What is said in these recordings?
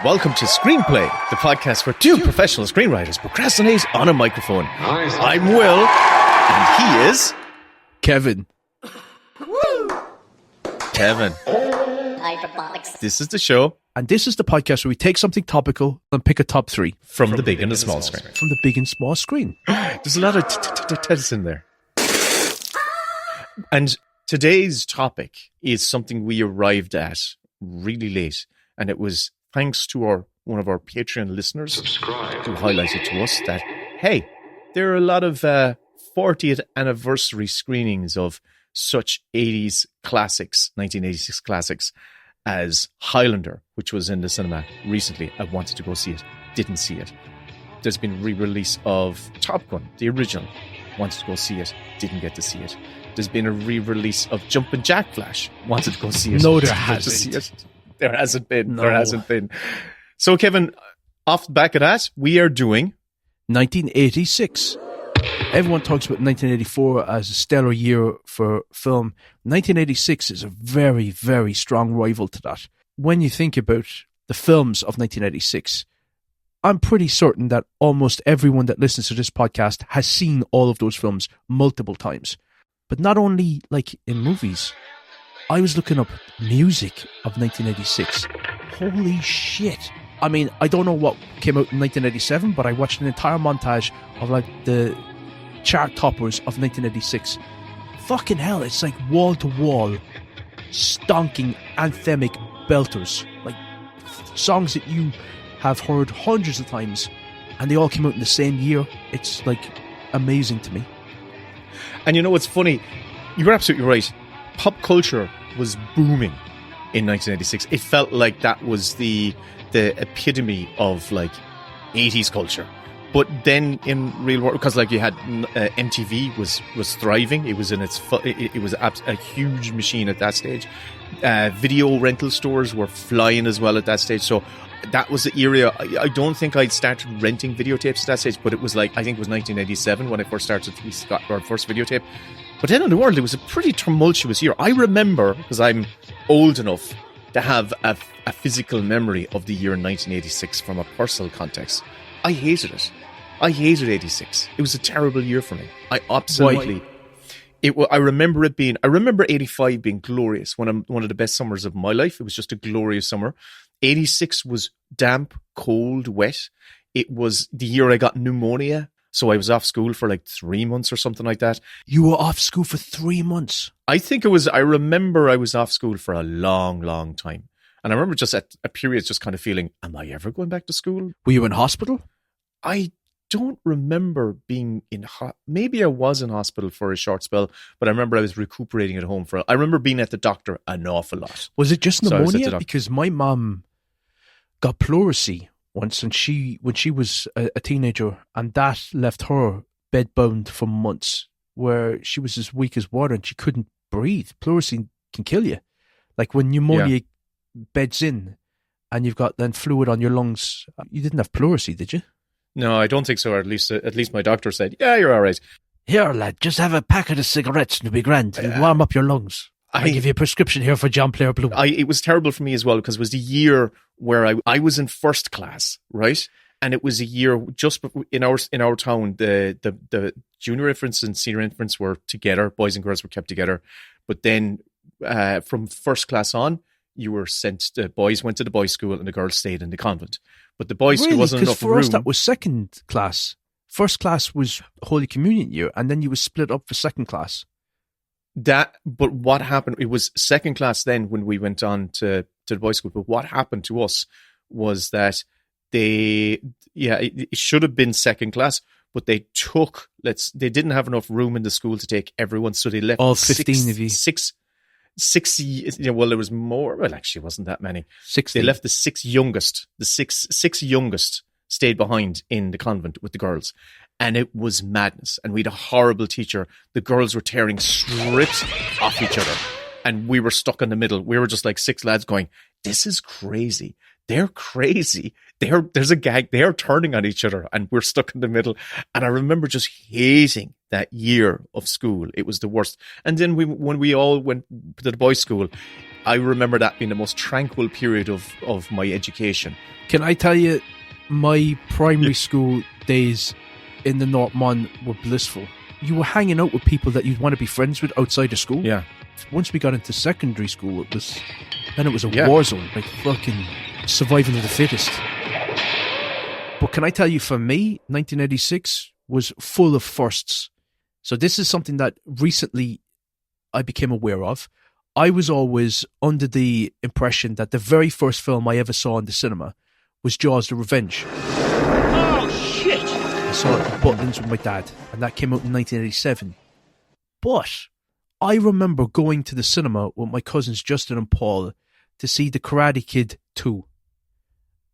Welcome to Screenplay, the podcast where two professional screenwriters procrastinate on a microphone. I'm Will, and he is... Kevin. Kevin. This is the show. And this is the podcast where we take something topical and pick a top three. From the big and the small screen. From the big and small screen. There's a lot of tits in there. And today's topic is something we arrived at really late. And it was thanks to one of our Patreon listeners who highlighted to us that, hey, there are a lot of 40th anniversary screenings of such 80s classics, 1986 classics, as Highlander, which was in the cinema recently. I wanted to go see it, didn't see it. There's been a re-release of Top Gun, the original. Wanted to go see it, didn't get to see it. There's been a re-release of Jumpin' Jack Flash. Wanted to go see it. No, there hasn't. There hasn't been. No. There hasn't been. So, Kevin, off the back of that, we are doing 1986. Everyone talks about 1984 as a stellar year for film. 1986 is a very, very strong rival to that. When you think about the films of 1986, I'm pretty certain that almost everyone that listens to this podcast has seen all of those films multiple times. But not only like in movies. I was looking up music of 1986. Holy shit. I mean, I don't know what came out in 1987, but I watched an entire montage of like the chart toppers of 1986. Fucking hell, it's like wall to wall, stonking, anthemic belters. Like songs that you have heard hundreds of times, and they all came out in the same year. It's like amazing to me. And you know what's funny? You're absolutely right. Pop culture was booming in 1986. It felt like that was the epitome of like 80s culture. But then in real world, because like you had MTV was thriving. It was in it was a huge machine at that stage. Video rental stores were flying as well at that stage. So that was the area. I don't think I'd started renting videotapes at that stage, but it was like, I think it was 1987 when I first started our first videotape. But then in the world, it was a pretty tumultuous year. I remember, because I'm old enough to have a physical memory of the year 1986 from a personal context. I hated it. I hated 86. It was a terrible year for me. I absolutely... I remember 85 being glorious. One of the best summers of my life. It was just a glorious summer. 86 was damp, cold, wet. It was the year I got pneumonia. So I was off school for like 3 months or something like that. You were off school for 3 months? I remember I was off school for a long, long time. And I remember just at a period just kind of feeling, am I ever going back to school? Were you in hospital? I don't remember being in maybe I was in hospital for a short spell, but I remember I was recuperating at home I remember being at the doctor an awful lot. Was it just pneumonia? Because my mum got pleurisy once, and when she was a teenager, and that left her bedbound for months, where she was as weak as water and she couldn't breathe. Pleurisy can kill you. Like when pneumonia beds in and you've got then fluid on your lungs. You didn't have pleurisy, did you? No, I don't think so. Or at least my doctor said, yeah, you're all right. Here, lad, just have a packet of cigarettes and you'll be grand. You'll warm up your lungs. I give you a prescription here for John Player Blue. It was terrible for me as well, because it was the year where I was in first class, right? And it was a year just in our town, the junior infants and senior infants were together. Boys and girls were kept together. But then from first class on, you were sent. The boys went to the boys' school and the girls stayed in the convent. But the boys' school wasn't enough room. For us, that was second class. First class was Holy Communion year, and then you was split up for second class. But what happened? It was second class then when we went on to the boys' school. But what happened to us was that it should have been second class, but they didn't have enough room in the school to take everyone, so they left all 15 of you. Six. Well, there was more. Well, actually, it wasn't that many. 16. They left the six youngest. The six youngest stayed behind in the convent with the girls. And it was madness. And we had a horrible teacher. The girls were tearing strips off each other. And we were stuck in the middle. We were just like six lads going, this is crazy. They're crazy. There's a gag. They are turning on each other. And we're stuck in the middle. And I remember just hating that year of school. It was the worst. And then when we all went to the boys' school, I remember that being the most tranquil period of my education. Can I tell you, my primary school days in the North Mon were blissful. You were hanging out with people that you'd want to be friends with outside of school. Yeah. Once we got into secondary school, it was a war zone, like fucking survival of the fittest. But can I tell you, for me, 1986 was full of firsts. So this is something that recently I became aware of. I was always under the impression that the very first film I ever saw in the cinema was Jaws: The Revenge. Oh, shit! I saw it at Butlins with my dad, and that came out in 1987. But I remember going to the cinema with my cousins Justin and Paul to see The Karate Kid 2.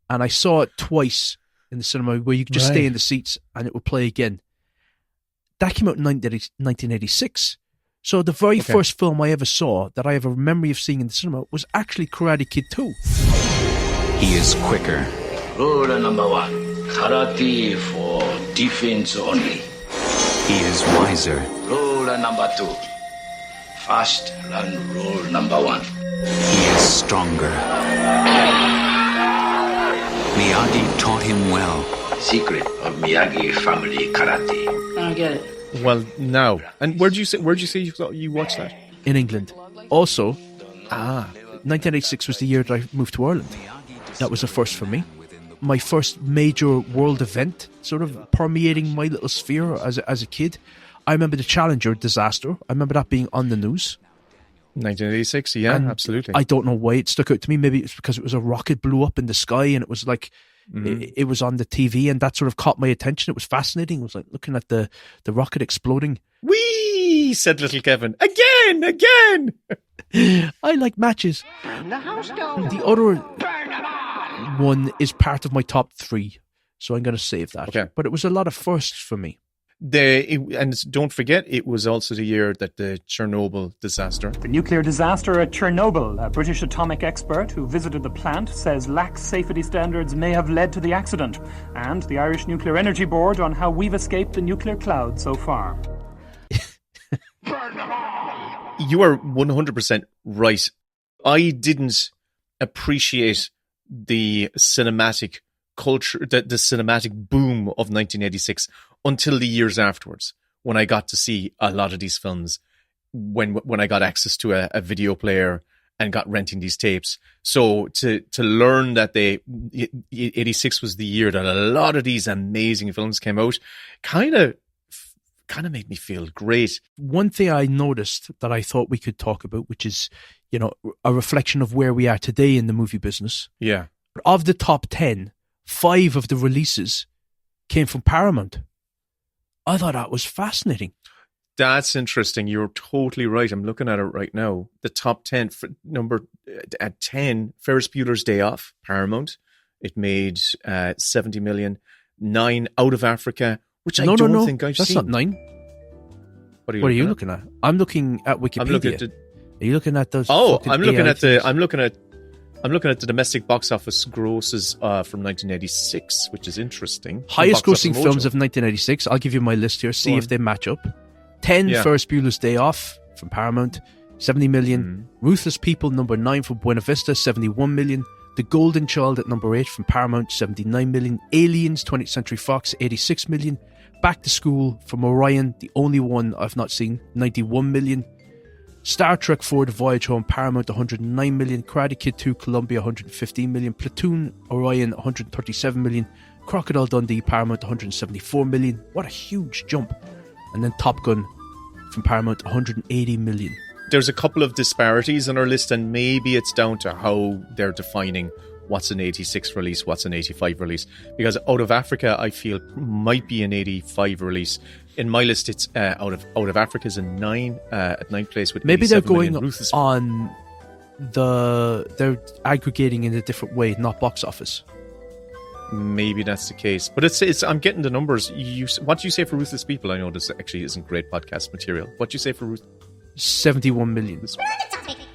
And I saw it twice in the cinema, where you could just stay in the seats and it would play again. That came out in 1986. So the very first film I ever saw that I have a memory of seeing in the cinema was actually Karate Kid 2. He is quicker. Rule number 1. Karate for defense only. He is wiser. Rule number 2. Fast learn rule number 1. He is stronger. Miyagi taught him well. Secret of Miyagi family karate. I don't get it. Well, now, and where'd you say you watched that? In England. Also, 1986 was the year that I moved to Ireland. That was a first for me. My first major world event, sort of permeating my little sphere as a kid. I remember the Challenger disaster. I remember that being on the news. 1986, yeah, and absolutely. I don't know why it stuck out to me. Maybe it's because it was a rocket blew up in the sky and it was like, it was on the TV, and that sort of caught my attention. It was fascinating. It was like looking at the rocket exploding. Whee! Said little Kevin. Again! I like matches. Burn the house down. The other Burn them all. one is part of my top 3, so I'm going to save that. Okay. But it was a lot of firsts for me. And don't forget, it was also the year that the Chernobyl disaster. The nuclear disaster at Chernobyl, a British atomic expert who visited the plant says lax safety standards may have led to the accident, and the Irish Nuclear Energy Board on how we've escaped the nuclear cloud so far. Burn them all. You are 100% right. I didn't appreciate the cinematic culture, the cinematic boom of 1986 until the years afterwards, when I got to see a lot of these films, when I got access to a video player and got renting these tapes. So to learn that 86 was the year that a lot of these amazing films came out, kind of made me feel great. One thing I noticed that I thought we could talk about, which is, a reflection of where we are today in the movie business. Yeah. Of the top 10, 5 of the releases came from Paramount. I thought that was fascinating. That's interesting. You're totally right. I'm looking at it right now. The top 10, number at 10, Ferris Bueller's Day Off, Paramount. It made 70 million. 9, Out of Africa, which I don't think I've seen. That's not 9. What are you looking at? I'm looking at Wikipedia. Are you looking at those? I'm looking at the domestic box office grosses from 1986, which is interesting. Highest grossing films of 1986. I'll give you my list here. See if they match up. 10, Ferris Bueller's Day Off from Paramount, 70 million. Ruthless People, number 9 from Buena Vista, 71 million. The Golden Child at number 8 from Paramount, 79 million. Aliens, 20th Century Fox, 86 million. Back to School from Orion, the only one I've not seen, 91 million. Star Trek 4 The Voyage Home, Paramount, 109 million. Karate Kid 2 Columbia, 115 million. Platoon Orion, 137 million. Crocodile Dundee, Paramount, 174 million. What a huge jump. And then Top Gun from Paramount, 180 million. There's a couple of disparities on our list, and maybe it's down to how they're defining what's an 86 release, what's an 85 release. Because Out of Africa, I feel, might be an 85 release. In my list, it's Out of Africa's at 9 at 9th place with maybe they're going Ruthless. On they're aggregating in a different way, not box office. Maybe that's the case, but it's I'm getting the numbers. What do you say for Ruthless People? I know this actually isn't great podcast material. What do you say for 71 million?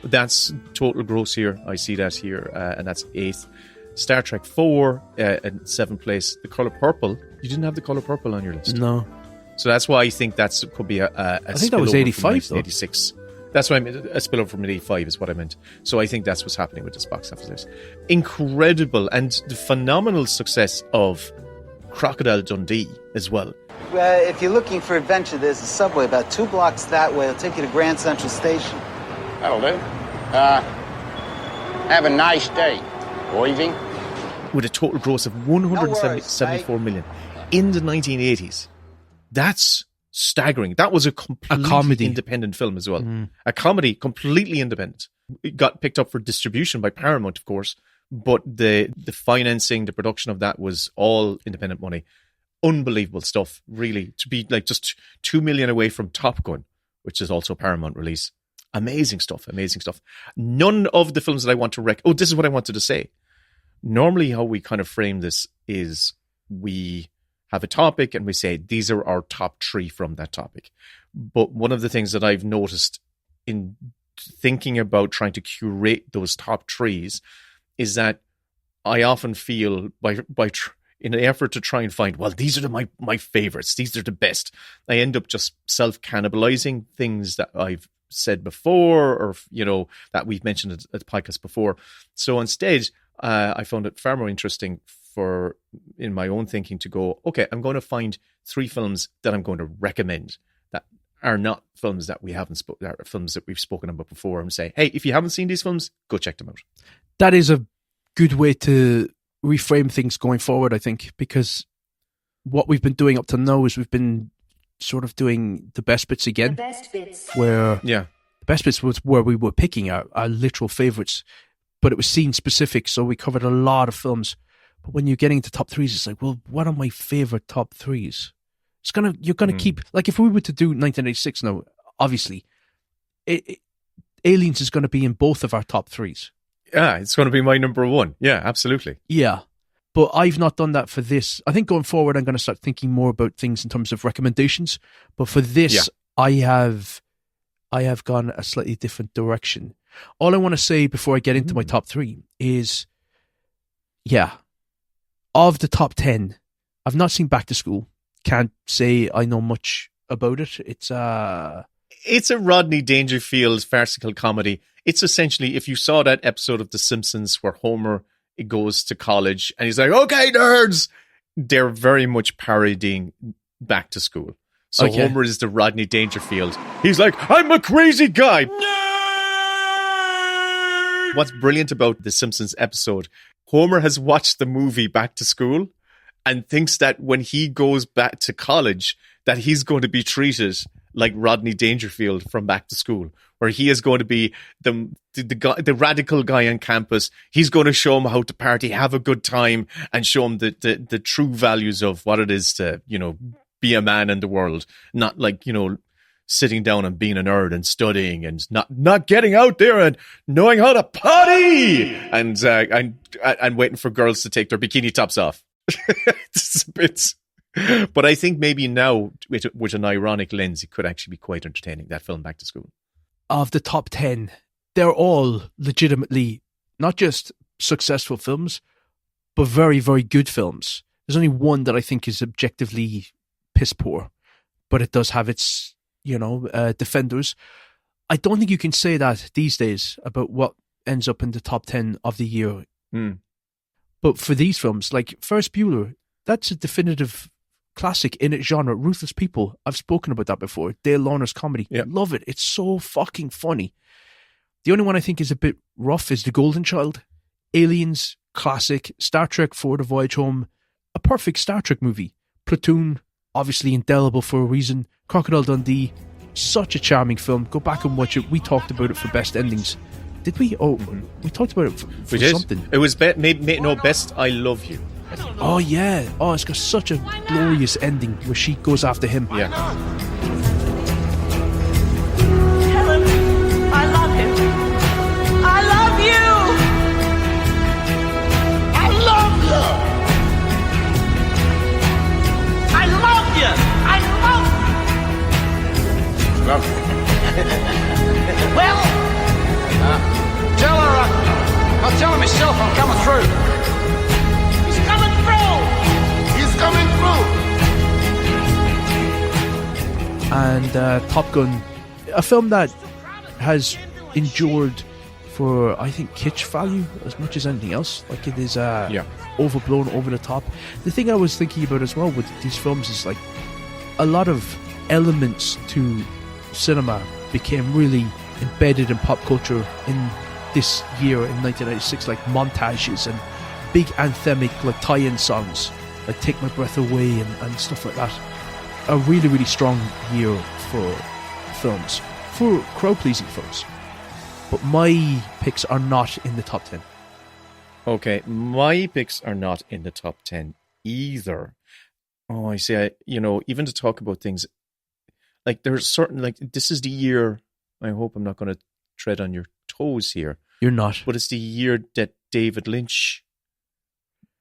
That's total gross here. I see that here, and that's 8th. Star Trek 4 at 7th place. The Color Purple. You didn't have The Color Purple on your list. No. So that's why I think that could be a I think that was 85 though. 86. That's what I meant. A spillover from 85 is what I meant. So I think that's what's happening with this box office list. Incredible, and the phenomenal success of Crocodile Dundee as well. If you're looking for adventure, there's a subway about 2 blocks that way. It'll take you to Grand Central Station. That'll do. Have a nice day. Waving. With a total gross of 174 million in the 1980s. That's staggering. That was a completely comedy. independent film as well. A comedy, completely independent. It got picked up for distribution by Paramount, of course, but the financing, the production of that was all independent money. Unbelievable stuff, really. To be like just 2 million away from Top Gun, which is also a Paramount release. Amazing stuff. None of the films that I want to this is what I wanted to say. Normally how we kind of frame this is we have a topic and we say these are our top 3 from that topic. But one of the things that I've noticed in thinking about trying to curate those top 3s is that I often feel in an effort to try and find, well, these are my favorites, these are the best, I end up just self-cannibalizing things that I've said before, or that we've mentioned at the podcast before. So instead, I found it far more interesting in my own thinking to go, okay, I'm going to find 3 films that I'm going to recommend that are not films that we haven't spoken, are films that we've spoken about before, and say, hey, if you haven't seen these films, go check them out. That is a good way to reframe things going forward, I think, because what we've been doing up to now is we've been sort of doing the best bits again. The best bits. Where the best bits was where we were picking our literal favourites, but it was scene specific, so we covered a lot of films. But when you're getting to top 3s, it's like, well, what are my favourite top 3s? You're gonna keep, like, if we were to do 1986 now, obviously, Aliens is going to be in both of our top 3s. Yeah, it's going to be my number 1. Yeah, absolutely. Yeah. But I've not done that for this. I think going forward, I'm going to start thinking more about things in terms of recommendations. But for this, I have gone a slightly different direction. All I want to say before I get into my top 3 is, of the top 10, I've not seen Back to School. Can't say I know much about it. It's a Rodney Dangerfield farcical comedy. It's essentially, if you saw that episode of The Simpsons where Homer goes to college and he's like, okay, nerds, they're very much parodying Back to School. So Homer is the Rodney Dangerfield. He's like, I'm a crazy guy. Nerd! What's brilliant about The Simpsons episode, Homer has watched the movie Back to School and thinks that when he goes back to college, that he's going to be treated like Rodney Dangerfield from Back to School, where he is going to be the radical guy on campus. He's going to show him how to party, have a good time, and show him the true values of what it is to, be a man in the world. Not like, sitting down and being a nerd and studying and not getting out there and knowing how to party and waiting for girls to take their bikini tops off. It's a bit. But I think maybe now, with an ironic lens, it could actually be quite entertaining, that film Back to School. Of the top 10, they're all legitimately not just successful films, but very, very good films. There's only one that I think is objectively piss poor, but it does have its, defenders. I don't think you can say that these days about what ends up in the top 10 of the year. But for these films, like Ferris Bueller, that's a definitive classic in its genre. Ruthless People, I've spoken about that before. Dale Launer's comedy. Love it. It's so fucking funny. The only one I think is a bit rough is The Golden Child. Aliens, classic. Star Trek IV: The Voyage Home, a perfect Star Trek movie. Platoon, obviously indelible for a reason. Crocodile Dundee, such a charming film. Go back and watch it. We talked about it for best endings. Did we? Oh, we talked about it for something. It was best I Love You. Oh, yeah. Oh, it's got such a glorious ending where she goes after him. Yeah. Tell him I love him. I love you. I love you! I love you. I love you. Love you. Well, Tell her, I'll tell her myself I'm coming through. he's coming through. He's coming through. And Top Gun, a film that has endured for, I think, kitsch value as much as anything else. Like, it is overblown, over the top. The thing I was thinking about as well with these films is, like, a lot of elements to cinema became really embedded in pop culture in this year, in 1996, like montages and big anthemic, like, tie-in songs, like Take My Breath Away and stuff like that. A really, really strong year for films, for crowd-pleasing films. But my picks are not in the top 10. Okay, my picks are not in the top 10 either. Oh, I see. Even to talk about things, like, there's certain, like, this is the year, I hope I'm not going to tread on your toes here. You're not. But it's the year that David Lynch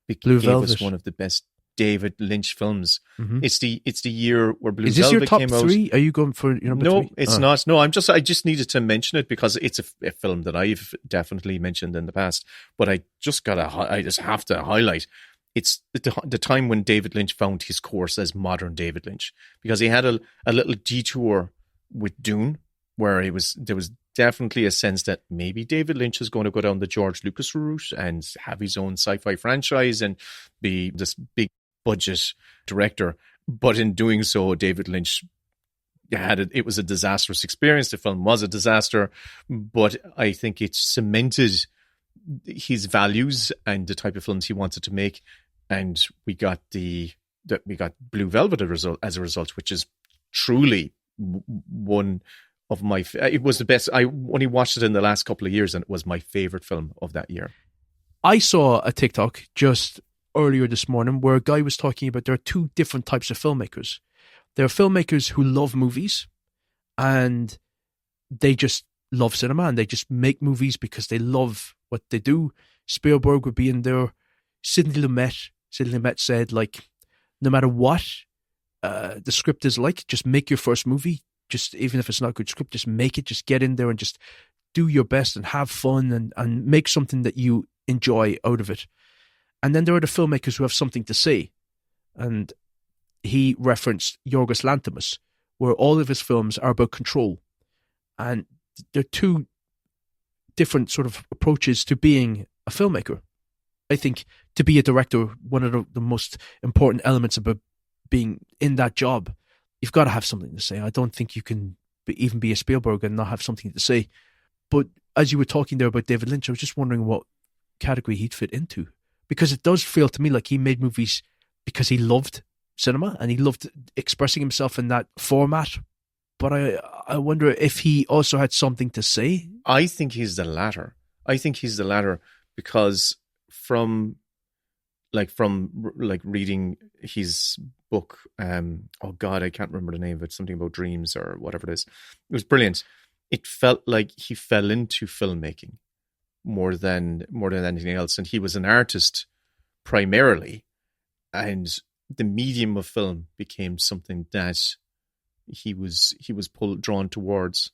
Blue gave Velvet. us one of the best David Lynch films. Mm-hmm. It's the year where Blue Is this Velvet your top came out. three? Are you going for your number No, three? it's not. No, I just needed to mention it because it's a film that I've definitely mentioned in the past. But I just have to highlight. It's the time when David Lynch found his course as modern David Lynch, because he had a little detour with Dune, where there was definitely a sense that maybe David Lynch is going to go down the George Lucas route and have his own sci-fi franchise and be this big budget director. But in doing so, David Lynch it was a disastrous experience. The film was a disaster, but I think it cemented his values and the type of films he wanted to make. And we got Blue Velvet as a result, which is truly one of my. It was the best. I only watched it in the last couple of years, and it was my favorite film of that year. I saw a TikTok just earlier this morning where a guy was talking about there are two different types of filmmakers. There are filmmakers who love movies, and they just love cinema, and they just make movies because they love what they do. Spielberg would be in there. Sidney Lumet said, like, no matter what the script is like, just make your first movie. Just, even if it's not a good script, just make it. Just get in there and just do your best and have fun and make something that you enjoy out of it. And then there are the filmmakers who have something to say. And he referenced Yorgos Lanthimos, where all of his films are about control. And there are two different sort of approaches to being a filmmaker. I think to be a director, one of the most important elements about being in that job, you've got to have something to say. I don't think you can even be a Spielberg and not have something to say. But as you were talking there about David Lynch, I was just wondering what category he'd fit into. Because it does feel to me like he made movies because he loved cinema and he loved expressing himself in that format. But I wonder if he also had something to say. I think he's the latter. Because from reading his book, oh God, I can't remember the name of it, something about dreams or whatever it is. It was brilliant. It felt like he fell into filmmaking more than anything else. And he was an artist primarily, and the medium of film became something that he was drawn towards.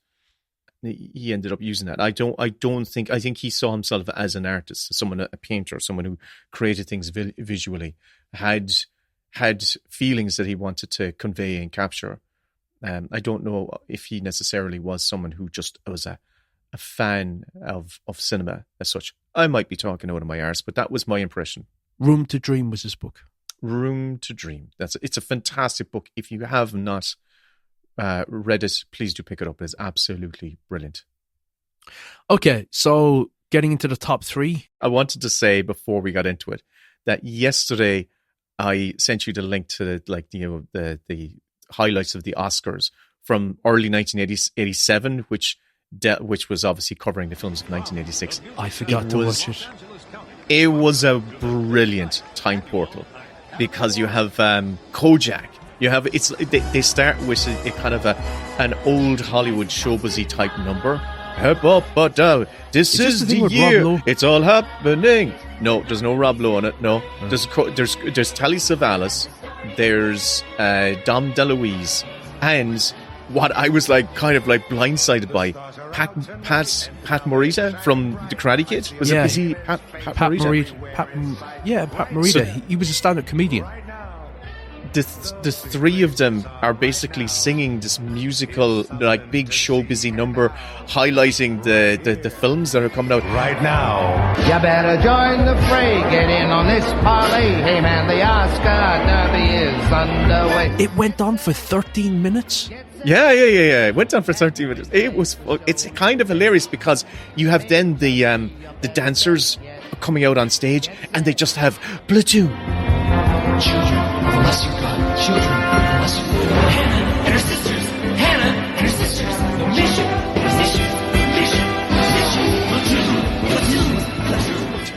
He ended up using that. I think he saw himself as an artist, a painter, someone who created things visually, had feelings that he wanted to convey and capture. I don't know if he necessarily was someone who just was a fan of cinema as such. I might be talking out of my arse, but that was my impression. Room to Dream was his book. Room to Dream. It's a fantastic book. If you have not read it, please do pick it up. It's absolutely brilliant. Okay, so getting into the top three. I wanted to say before we got into it that yesterday I sent you the link to the highlights of the Oscars from early 1987, which was obviously covering the films of 1986. I forgot to watch it. It was a brilliant time portal because you have Kojak. You have they start with a kind of an old Hollywood showbizy type number. This is the year. It's all happening. No, there's no Rob Lowe on it. No, there's Telly Savalas. There's Dom DeLuise, and what I was kind of blindsided by, Pat Morita from The Karate Kid. Is he Pat Morita? Pat Morita. He was a stand-up comedian. the three of them are basically singing this musical, like, big show busy number, highlighting the films that are coming out Right now. You better join the fray, get in on this parlay. Hey man, the Oscar Derby is underway. It went on for 13 minutes. Yeah. It went on for 30 minutes. It's kind of hilarious because you have then the dancers coming out on stage and they just have platoon. Children of a lesser God, children of a lesser God. Hannah and her sisters, Hannah and her sisters. The mission,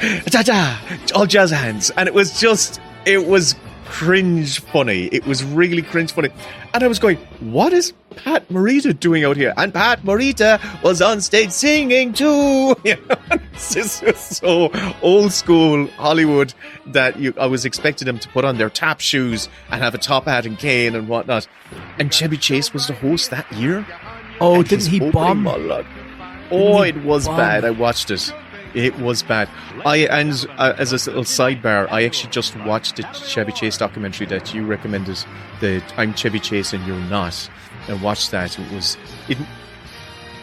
mission, Ta-ta! All jazz hands. And it was cringe funny. It was really cringe funny. And I was going, what is Pat Morita doing out here? And Pat Morita was on stage singing too. You know, this is so old school Hollywood that I was expecting them to put on their tap shoes and have a top hat and cane and whatnot. And Chevy Chase was the host that year. Oh, And didn't his he opening bomb? monologue. Oh, Didn't he it was bomb? bad. I watched it. It was bad. As a little sidebar, I actually just watched the Chevy Chase documentary that you recommended, the I'm Chevy Chase and You're Not, and watched that.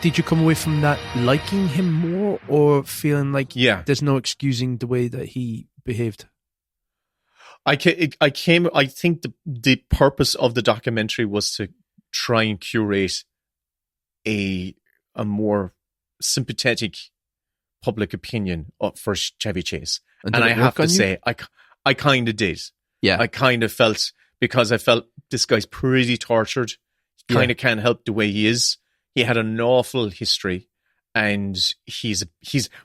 Did you come away from that liking him more or feeling like there's no excusing the way that he behaved? I think the purpose of the documentary was to try and curate a more sympathetic public opinion for Chevy Chase. And I have to say, I kind of did. Yeah. I kind of felt, because I felt this guy's pretty tortured. He kind of can't help the way he is. He had an awful history, and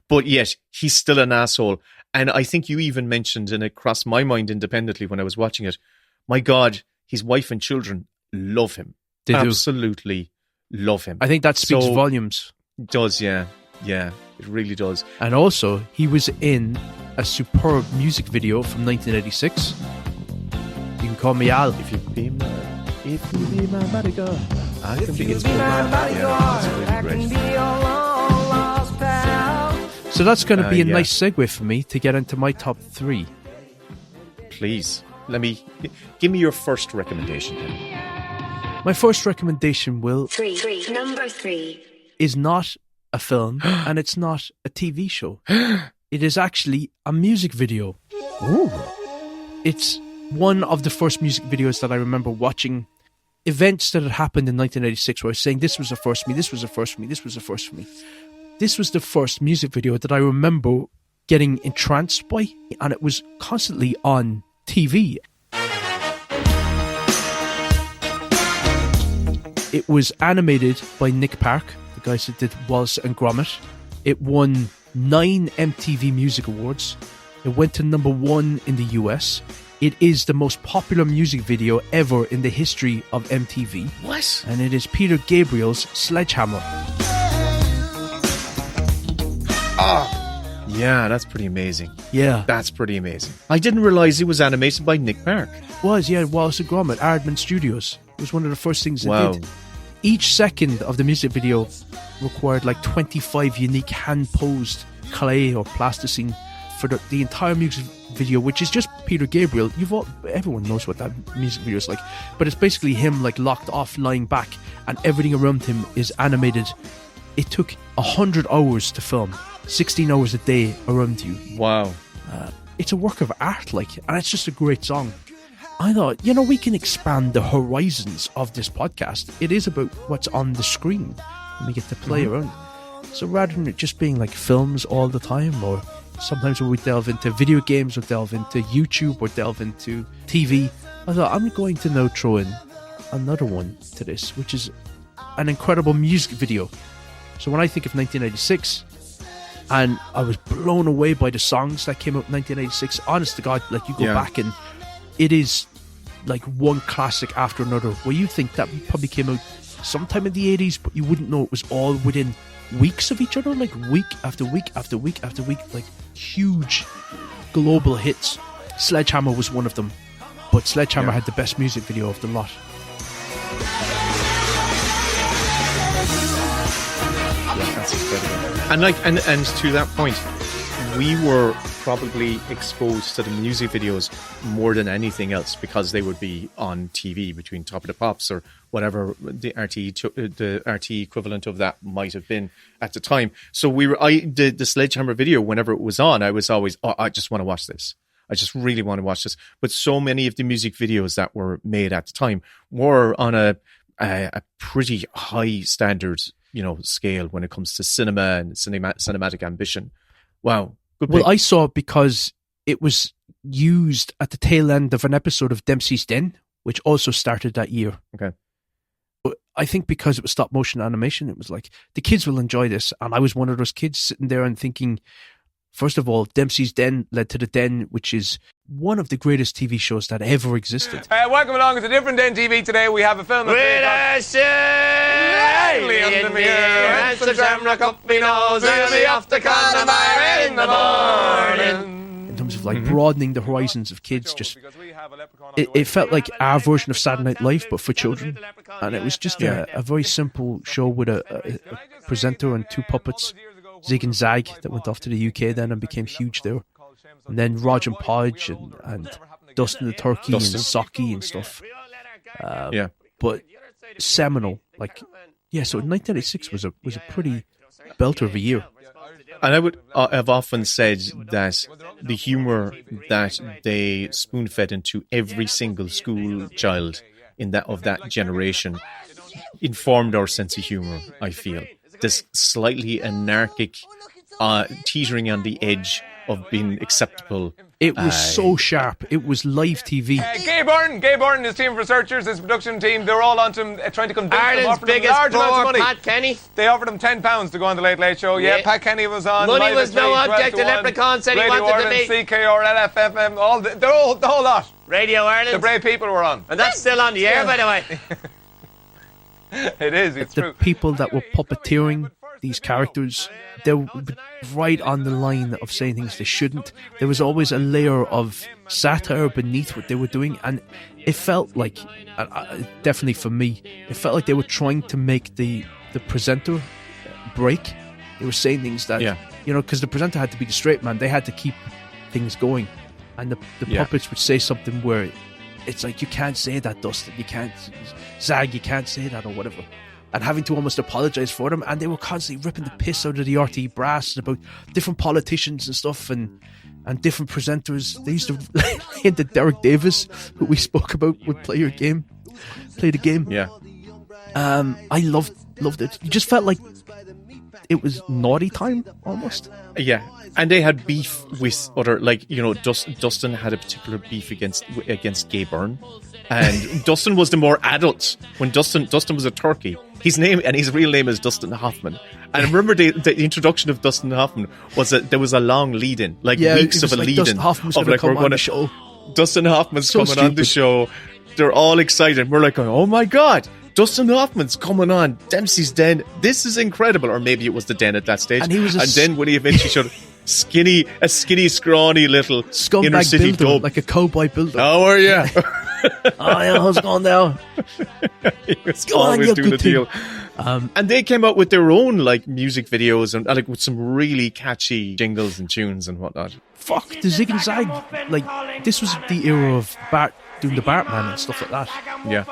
but yet he's still an asshole. And I think you even mentioned, and it crossed my mind independently when I was watching it, my God, his wife and children love him. They do. Absolutely love him. I think that speaks volumes. It does, yeah. Yeah, it really does. And also, he was in a superb music video from 1986. You Can Call Me Al. If you be my bodyguard, I can be your bodyguard. Yeah, that's really great. So that's going to be a nice segue for me to get into my top three. Please, give me your first recommendation then. My first recommendation, Will, Number three is not a film and it's not a TV show. It is actually a music video. Ooh. It's one of the first music videos that I remember watching. Events that had happened in 1986 where I was saying, this was the first for me, this was the first for me, this was the first for me. This was the first music video that I remember getting entranced by, and it was constantly on TV. It was animated by Nick Park, the guys that did Wallace and Gromit. It won 9 MTV Music Awards. It went to number 1 in the US. It is the most popular music video ever in the history of MTV. What? And it is Peter Gabriel's Sledgehammer. Yeah, that's pretty amazing. Yeah. That's pretty amazing. I didn't realize it was animated by Nick Park. Was, yeah, Wallace and Gromit, Aardman Studios. It was one of the first things they Wow. did. Each second of the music video required like 25 unique hand-posed clay or plasticine for the entire music video, which is just Peter Gabriel. Everyone knows what that music video is like, but it's basically him like locked off, lying back, and everything around him is animated. It took 100 hours to film, 16 hours a day around you. Wow. It's a work of art, and it's just a great song. I thought, we can expand the horizons of this podcast. It is about what's on the screen, and we get to play around. So rather than it just being like films all the time, or sometimes when we delve into video games, or delve into YouTube, or delve into TV, I thought I'm going to now throw in another one to this, which is an incredible music video. So when I think of 1986, and I was blown away by the songs that came out in 1986, honest to God, like you go back and it is like one classic after another, where you think that probably came out sometime in the 80s, but you wouldn't know it was all within weeks of each other, like week after week after week after week, like huge global hits. Sledgehammer was one of them, but Sledgehammer had the best music video of the lot. Yeah, that's incredible. And to that point, we were probably exposed to the music videos more than anything else because they would be on TV between Top of the Pops or whatever the RT equivalent of that might have been at the time. So the Sledgehammer video, whenever it was on, I was always, I just want to watch this. I just really want to watch this. But so many of the music videos that were made at the time were on a pretty high standard, scale when it comes to cinema and cinematic ambition. Wow. Good pick. Well, I saw it because it was used at the tail end of an episode of Dempsey's Den, which also started that year. Okay. But I think because it was stop motion animation, it was like, the kids will enjoy this. And I was one of those kids sitting there and thinking, first of all, Dempsey's Den led to The Den, which is one of the greatest TV shows that ever existed. Welcome along. It's a different Den TV today. We have a film. With a in the mirror and some shamrock up my nose and me off to Connemara in the morning. In terms of like broadening the horizons of kids, just it felt like our version of Saturday Night Live, but for children. And it was just a very simple show with a presenter and two puppets, Zig and Zag, that went off to the UK then and became huge there. And then Rog and Podge and Dustin the Turkey and Socky and stuff. But seminal, so 1986 was a pretty belter of a year. And I've often said that the humour that they spoon-fed into every single school child of that generation informed our sense of humour, I feel. This slightly anarchic, teetering on the edge of being acceptable. It was so sharp. It was live TV. Gay Byrne, his team of researchers, his production team, they were all on to him, trying to convince Ireland's them, offered them biggest large amounts of money. Pat Kenny. They offered him £10 to go on the Late Late Show. Yeah, Pat Kenny was on. Money was no object. The Leprechaun said he wanted to be. CKR, LFFM, the whole lot. Radio Ireland. The brave people were on. And that's still on the air, by the way. It is, it's true. The people that were puppeteering these characters, they were right on the line of saying things they shouldn't. There was always a layer of satire beneath what they were doing, and it felt like, definitely for me, it felt like they were trying to make the presenter break. They were saying things that, because the presenter had to be the straight man, they had to keep things going, and the puppets would say something where it's like, you can't say that, Dustin, you can't, Zag, you can't say that, or whatever. And having to almost apologise for them. And they were constantly ripping the piss out of the RT brass about different politicians and stuff and different presenters. They used to hint that Derek Davis, who we spoke about, would play the game. Yeah. I loved it. You just felt like it was naughty time, almost. Yeah. And they had beef with other, Dustin had a particular beef against Gay Byrne. And Dustin was the more adult. When Dustin was a turkey, his real name is Dustin Hoffman. And I remember the introduction of Dustin Hoffman was that there was a long lead-in, weeks of a lead-in. Dustin Hoffman's going to come on the show. Dustin Hoffman's coming on the show. They're all excited. We're like, going, oh my God, Dustin Hoffman's coming on Dempsey's Den. This is incredible. Or maybe it was the Den at that stage. And then when he eventually showed a skinny, scrawny little inner city builder, like a cowboy builder. How are you? Oh yeah, how's it going now? He was always doing the deal. And they came out with their own music videos and with some really catchy jingles and tunes and whatnot. Fuck, the Zig and Zag, this was the era of Bart doing the Bartman and stuff like that. Yeah.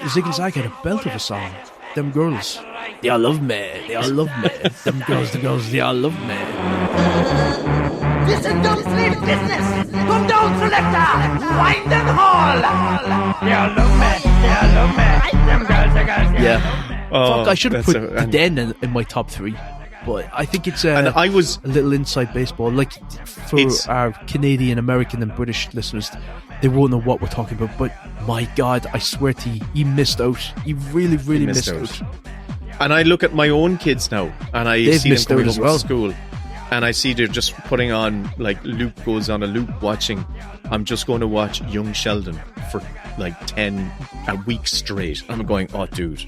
The Zig and Zag had a belt of a song. Them girls, they all love me. They all love me. Them girls, they all love me. This is dumb slave business. Come down, selector. Wind and haul. They all love me. They all love me. Them girls. Yeah. Fuck, I should have put the Den in my top 3. But I think it's a little inside baseball. For our Canadian, American and British listeners, they won't know what we're talking about. But my God, I swear to you, you missed out. You really, really missed out. And I look at my own kids now, and I see them coming home from school, and I see they're just putting on, Luke goes on a loop watching, I'm just going to watch Young Sheldon for 10 a week straight. I'm going, oh dude,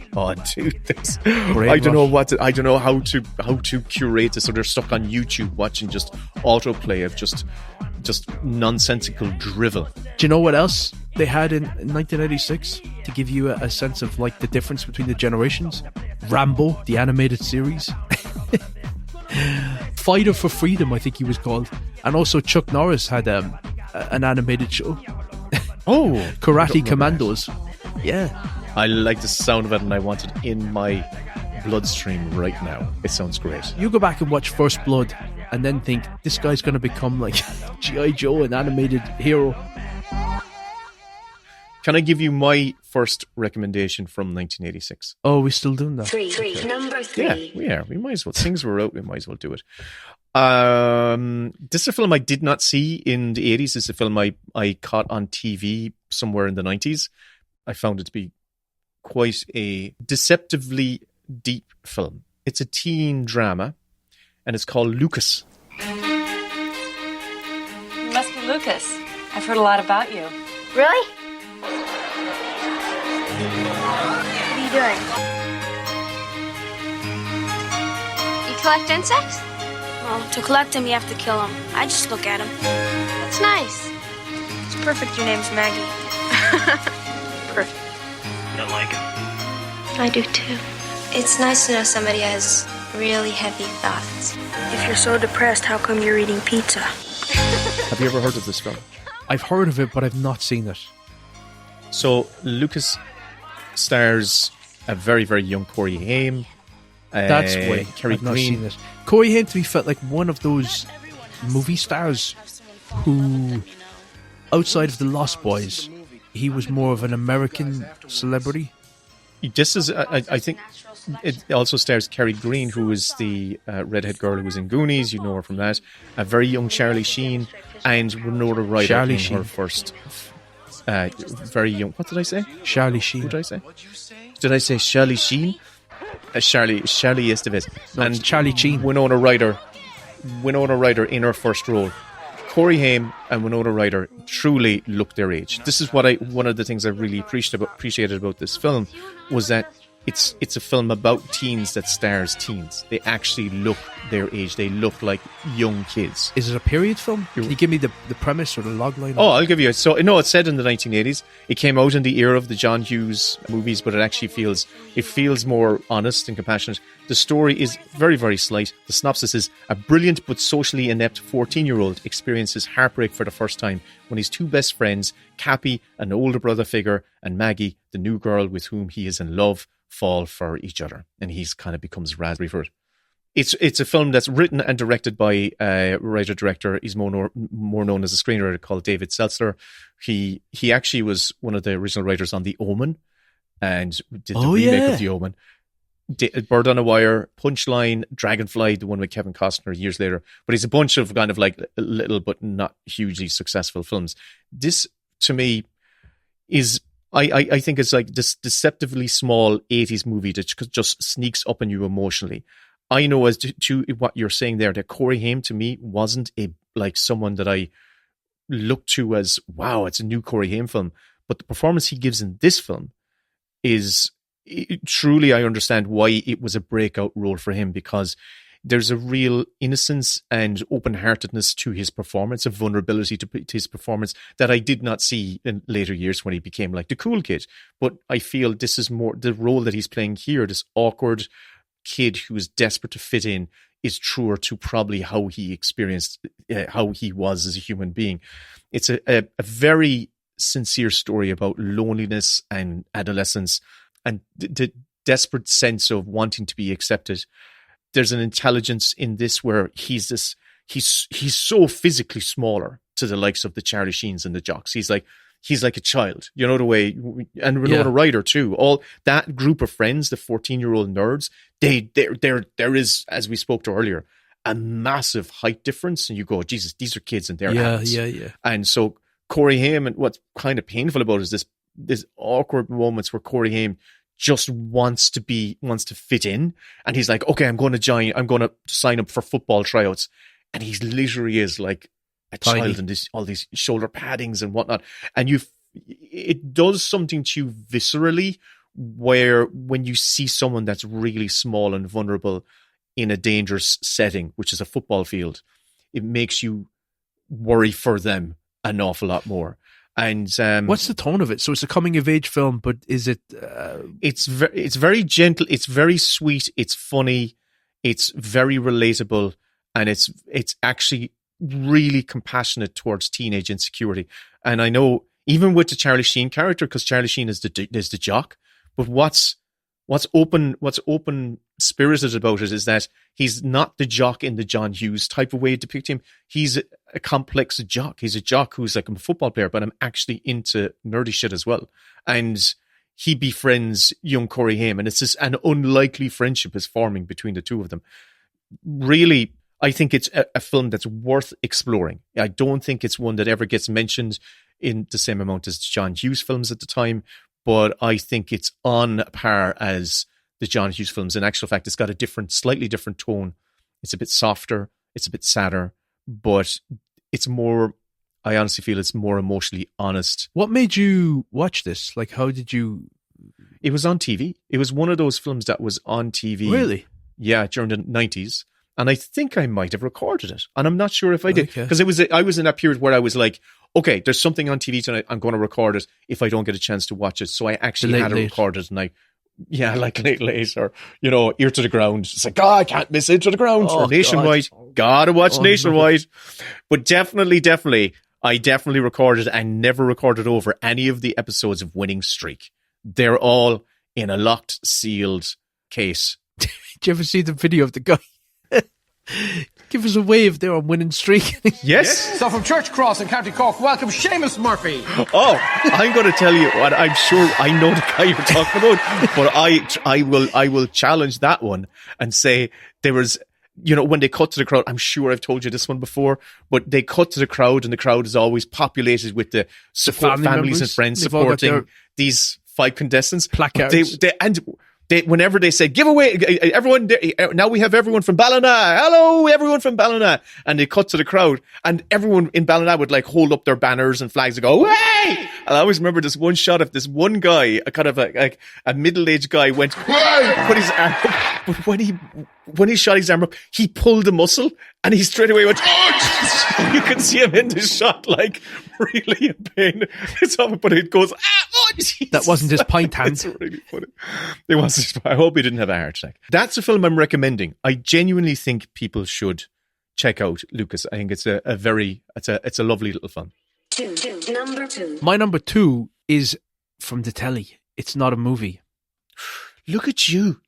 this. I don't know how to curate this. So they're stuck on YouTube watching just autoplay of just nonsensical drivel. Do you know what else they had in 1986 to give you a sense of the difference between the generations? Rambo, the animated series. Fighter for Freedom, I think he was called. And also Chuck Norris had an animated show. Oh, Karate Commandos. Yeah. I like the sound of it, and I want it in my bloodstream right now. It sounds great. You go back and watch First Blood and then think, this guy's going to become like G.I. Joe, an animated hero. Can I give you my first recommendation from 1986? Oh, we're still doing that? Okay. Number 3. Yeah, we are. We might as well. Things were out. We might as well do it. This is a film I did not see in the 80s. This is a film I caught on TV somewhere in the 90s. I found it to be quite a deceptively deep film. It's a teen drama, and it's called Lucas. You must be Lucas. I've heard a lot about you. Really? What are you doing? You collect insects? Well, to collect them, you have to kill them. I just look at them. That's nice. It's perfect your name's Maggie. Perfect. You like it? I do too. It's nice to know somebody has really heavy thoughts. If you're so depressed, how come you're eating pizza? Have you ever heard of this film? I've heard of it, but I've not seen it. So, Lucas stars a very, very young Corey Haim. That's why Kerry I've not Green. seen it. Corey Haim to me felt like one of those movie stars who, outside of the Lost Boys, he was more of an American celebrity. This is, I think, it also stars Kerry Green, who is the redhead girl who was in Goonies. You know her from that. A very young Charlie Sheen and Winona Ryder Charlie in Sheen. her first. Very young. What did I say? Charlie Sheen. What did I say? Did I say Charlie Sheen? Charlie Estevez. No, and Charlie Sheen. Winona Ryder in her first role. Corey Haim and Winona Ryder truly look their age. This is one of the things I really appreciated about this film was that it's a film about teens that stars teens. They actually look their age. They look like young kids. Is it a period film? Can you give me the premise or the logline? Oh, I'll give you it. So, no, it's set in the 1980s. It came out in the era of the John Hughes movies, but it actually feels more honest and compassionate. The story is very, very slight. The synopsis is: a brilliant but socially inept 14-year-old experiences heartbreak for the first time when his two best friends, Cappy, an older brother figure, and Maggie, the new girl with whom he is in love, fall for each other, and he's kind of becomes raspberry for it. It's a film that's written and directed by a writer-director. He's more known as a screenwriter called David Seltzer. He actually was one of the original writers on The Omen and did the remake of The Omen. Bird on a Wire, Punchline, Dragonfly, the one with Kevin Costner years later. But he's a bunch of kind of like little but not hugely successful films. This, to me, is... I think it's like this deceptively small 80s movie that just sneaks up on you emotionally. I know as to what you're saying there, that Corey Haim to me wasn't someone that I looked to as, wow, it's a new Corey Haim film. But the performance he gives in this film is truly, I understand why it was a breakout role for him, because there's a real innocence and open-heartedness to his performance, a vulnerability to his performance that I did not see in later years when he became like the cool kid. But I feel this is more the role that he's playing here, this awkward kid who is desperate to fit in, is truer to probably how he experienced, how he was as a human being. It's a very sincere story about loneliness and adolescence and the desperate sense of wanting to be accepted. There's an intelligence in this where he's so physically smaller to the likes of the Charlie Sheens and the Jocks. He's like a child, you know, the way, and Winona Ryder too. All that group of friends, the 14-year-old nerds, there is, as we spoke to earlier, a massive height difference, and you go, Jesus, these are kids and they're adults. Yeah. And so Corey Haim, and what's kind of painful about it is this awkward moments where Corey Haim just wants to fit in, and he's like, okay, I'm going to sign up for football tryouts, and he literally is like a child in all these shoulder paddings and whatnot, and it does something to you viscerally, where when you see someone that's really small and vulnerable in a dangerous setting, which is a football field, it makes you worry for them an awful lot more. And what's the tone of it? So it's a coming of age film, but is it? It's very gentle. It's very sweet. It's funny. It's very relatable. and it's actually really compassionate towards teenage insecurity. And I know even with the Charlie Sheen character, because Charlie Sheen is the jock, but what's open spirited about it is that he's not the jock in the John Hughes type of way to depict him. He's a complex jock. He's a jock who's like, I'm a football player, but I'm actually into nerdy shit as well. And he befriends young Corey Haim, and it's just an unlikely friendship is forming between the two of them. Really, I think it's a film that's worth exploring. I don't think it's one that ever gets mentioned in the same amount as John Hughes films at the time, but I think it's on par as the John Hughes films. In actual fact, it's got a slightly different tone. It's a bit softer, it's a bit sadder, but it's more, I honestly feel it's more emotionally honest. What made you watch this? Like, how did you... It was on TV. It was one of those films that was on TV. Really? Yeah, during the 90s. And I think I might have recorded it. And I'm not sure if I did. Because I was in that period where I was like, okay, there's something on TV tonight. I'm going to record it if I don't get a chance to watch it. So I actually had it recorded. And like late or, Ear to the Ground. It's like, I can't miss Ear to the Ground. Or Nationwide. Gotta watch Nationwide. No. But definitely, I definitely recorded and never recorded over any of the episodes of Winning Streak. They're all in a locked, sealed case. Did you ever see the video of the guy? Give us a wave there on Winning Streak. Yes. So from Church Cross in County Cork, welcome Seamus Murphy. Oh, I'm going to tell you what, I'm sure I know the guy you're talking about, but I will challenge that one and say there was, when they cut to the crowd, I'm sure I've told you this one before, but they cut to the crowd and the crowd is always populated with the families and friends supporting these 5 contestants. Placards. Whenever they said, give away, everyone, now we have everyone from Ballina. Hello, everyone from Ballina. And they cut to the crowd and everyone in Ballina would like hold up their banners and flags and go, hey! And I always remember this one shot of this one guy, a kind of a middle-aged guy went, put his arm up. But when he shot his arm up, he pulled a muscle and he straight away went, oh! You can see him in the shot, like really in pain. But it goes, that wasn't his pint hand. It's really funny. It was. I hope he didn't have a heart attack. That's a film I'm recommending. I genuinely think people should check out Lucas. I think it's a lovely little film. Number 2. My number 2 is from the telly. It's not a movie. Look at you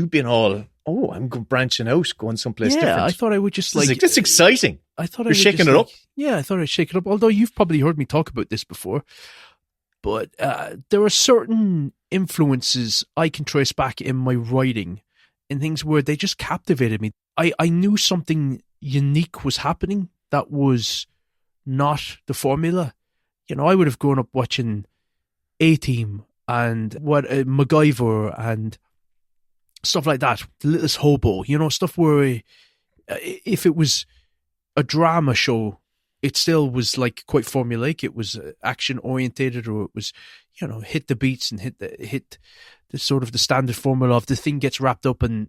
being all, I'm branching out, going someplace different. Yeah, I thought I would just that's exciting. I thought you're shaking it up. Yeah, I thought I'd shake it up. Although you've probably heard me talk about this before. But there are certain influences I can trace back in my writing in things where they just captivated me. I knew something unique was happening that was not the formula. I would have grown up watching A-Team and MacGyver and stuff like that. The Littlest Hobo, stuff where if it was a drama show, it still was like quite formulaic. It was action orientated, or it was, hit the beats and hit the sort of the standard formula of the thing gets wrapped up and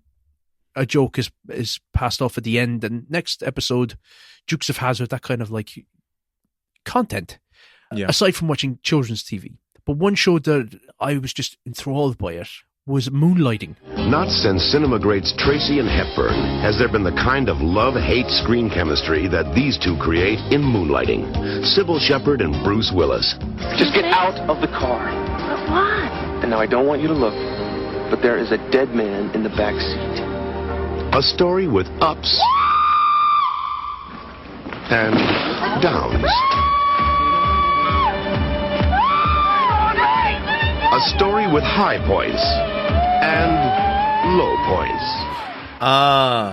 a joke is passed off at the end. And next episode, Dukes of Hazzard, that kind of like content. Yeah. Aside from watching children's TV, but one show that I was just enthralled by it was Moonlighting. Not since cinema greats Tracy and Hepburn has there been the kind of love-hate screen chemistry that these two create in Moonlighting. Sybil Shepherd and Bruce Willis. Just get out of the car. But what? And now I don't want you to look, but there is a dead man in the back seat. A story with ups and downs. A story with high points and low points.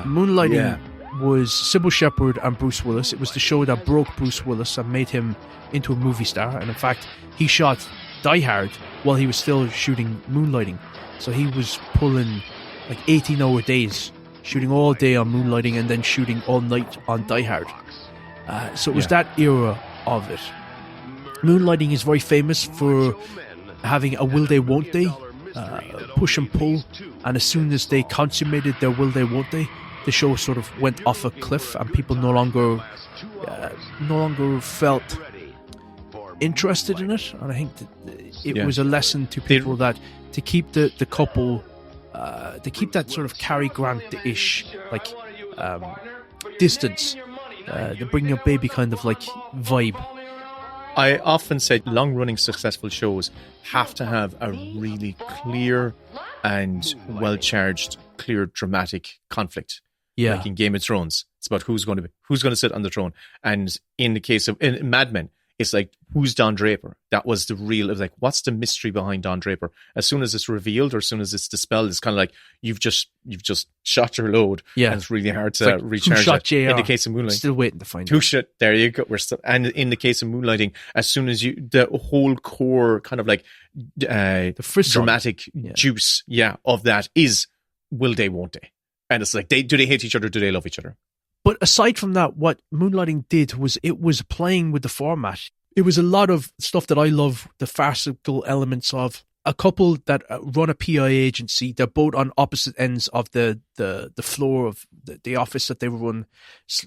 Moonlighting was Sybil Shepherd and Bruce Willis. It was the show that broke Bruce Willis and made him into a movie star. And in fact, he shot Die Hard while he was still shooting Moonlighting. So he was pulling like 18-hour days, shooting all day on Moonlighting and then shooting all night on Die Hard. So it was that era of it. Moonlighting is very famous for having a will they, won't they, push and pull, and as soon as they consummated their will they, won't they, the show sort of went off a cliff and people no longer felt interested in it. And I think that it was a lesson to people that to keep the couple, to keep that sort of Cary Grant-ish, like distance, the bring your baby kind of like vibe. I often say long-running successful shows have to have a really clear and well-charged, clear dramatic conflict. Yeah. Like in Game of Thrones, it's about who's going to sit on the throne. And in the case of in Mad Men, it's like, who's Don Draper? That was the real. It was like, what's the mystery behind Don Draper? As soon as it's revealed, or as soon as it's dispelled, it's kind of like you've just shot your load. Yeah, and it's really hard to like, recharge. Who shot JR? In the case of Moonlighting, still waiting to find who out. shot. There you go. And in the case of Moonlighting, as soon as the whole core kind of like the dramatic juice, of that is will they, won't they? And it's like, do they hate each other? Do they love each other? But aside from that, what Moonlighting did was it was playing with the format. It was a lot of stuff that I love, the farcical elements of a couple that run a PI agency. They're both on opposite ends of the floor of the office that they run,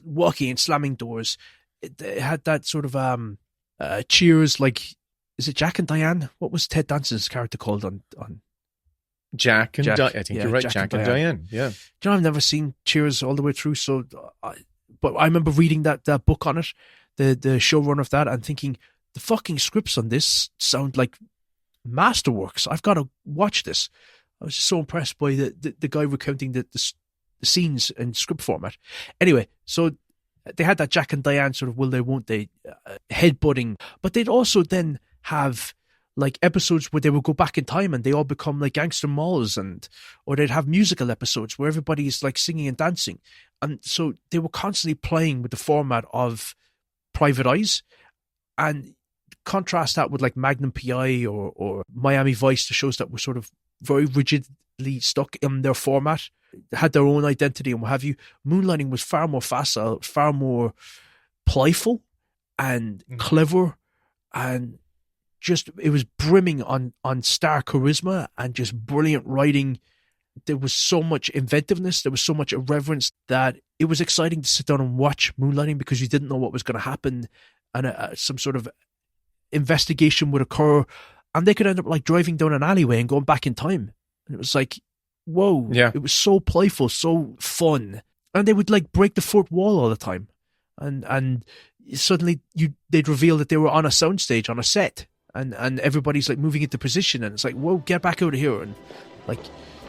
walking and slamming doors. It had that sort of Cheers, like, is it Jack and Diane? What was Ted Danson's character called on Jack and Diane? I think you're right, Jack and Diane. Yeah. Do you know, I've never seen Cheers all the way through, but I remember reading that book on it, the showrunner of that, and thinking, the fucking scripts on this sound like masterworks. I've got to watch this. I was just so impressed by the guy recounting the scenes in script format. Anyway, so they had that Jack and Diane sort of will they, won't they headbutting, but they'd also then have like episodes where they would go back in time and they all become like gangster malls, or they'd have musical episodes where everybody's like singing and dancing. And so they were constantly playing with the format of Private Eyes, and contrast that with like Magnum PI or Miami Vice, the shows that were sort of very rigidly stuck in their format, had their own identity and what have you. Moonlighting was far more facile, far more playful and clever, and just, it was brimming on star charisma and just brilliant writing. There was so much inventiveness, there was so much irreverence that it was exciting to sit down and watch Moonlighting, because you didn't know what was going to happen, and some sort of investigation would occur, and they could end up like driving down an alleyway and going back in time. And it was like, whoa. Yeah. It was so playful, so fun. And they would like break the fourth wall all the time. And suddenly they'd reveal that they were on a soundstage, on a set, and everybody's like moving into position, and it's like, whoa, get back out of here. And like,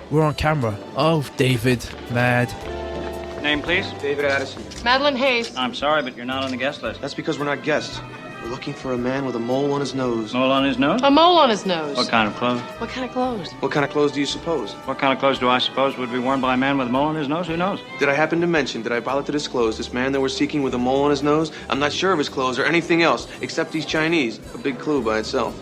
we're on camera. Oh, David, mad. Name, please? David Addison. Madeline Hayes. I'm sorry, but you're not on the guest list. That's because we're not guests. We're looking for a man with a mole on his nose. Mole on his nose? A mole on his nose. What kind of clothes? What kind of clothes? What kind of clothes do you suppose? What kind of clothes do I suppose would be worn by a man with a mole on his nose? Who knows? Did I bother to disclose this man that we're seeking with a mole on his nose? I'm not sure of his clothes or anything else, except he's Chinese. A big clue by itself.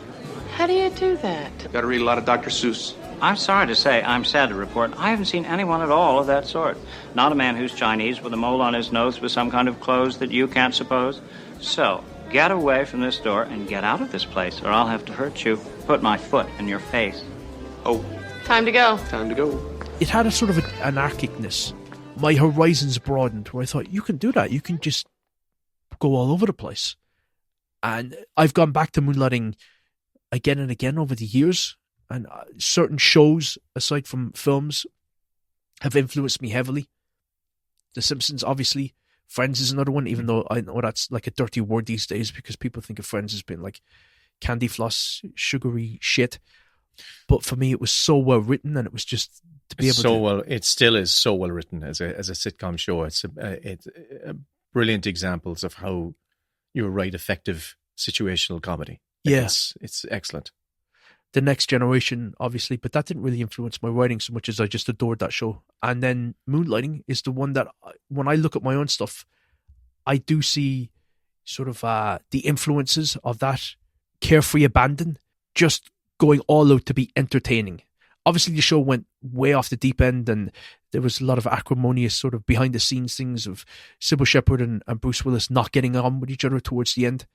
How do you do that? Gotta read a lot of Dr. Seuss. I'm sorry to say, I'm sad to report, I haven't seen anyone at all of that sort. Not a man who's Chinese with a mole on his nose with some kind of clothes that you can't suppose. So, get away from this door and get out of this place, or I'll have to hurt you. Put my foot in your face. Oh. Time to go. Time to go. It had a sort of anarchicness. My horizons broadened, where I thought, you can do that. You can just go all over the place. And I've gone back to Moonlighting again and again over the years. And certain shows, aside from films, have influenced me heavily. The Simpsons, obviously. Friends is another one, even though I know that's like a dirty word these days, because people think of Friends as being like candy floss, sugary shit. But for me, it was so well written, and it was just to be it still is so well written as a sitcom show. It's brilliant examples of how you write effective situational comedy. Yes, it's excellent. The Next Generation, obviously, but that didn't really influence my writing so much as I just adored that show. And then Moonlighting is the one that, when I look at my own stuff, I do see sort of the influences of that carefree abandon, just going all out to be entertaining. Obviously, the show went way off the deep end, and there was a lot of acrimonious sort of behind-the-scenes things of Sybil Shepherd and Bruce Willis not getting on with each other towards the end,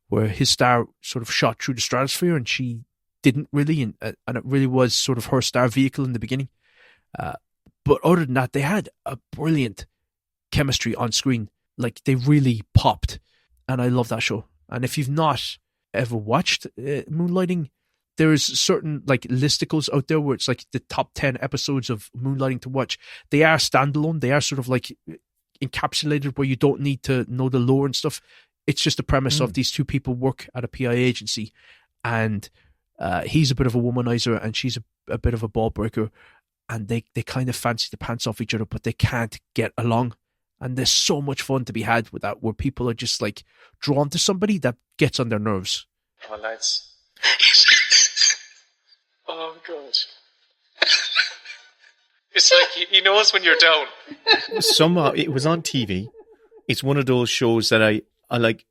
where his star sort of shot through the stratosphere and she didn't really, and it really was sort of her star vehicle in the beginning. But other than that, they had a brilliant chemistry on screen. Like, they really popped, and I love that show. And if you've not ever watched Moonlighting, there's certain like listicles out there where it's like the top 10 episodes of Moonlighting to watch. They are standalone. They are sort of like encapsulated where you don't need to know the lore and stuff. It's just the premise of these two people work at a PI agency, and he's a bit of a womanizer and she's a bit of a ball breaker, and they kind of fancy the pants off each other, but they can't get along. And there's so much fun to be had with that, where people are just like drawn to somebody that gets on their nerves. Oh, lads. Oh, God. It's like he knows when you're down. Somehow, it was on TV. It's one of those shows that I like.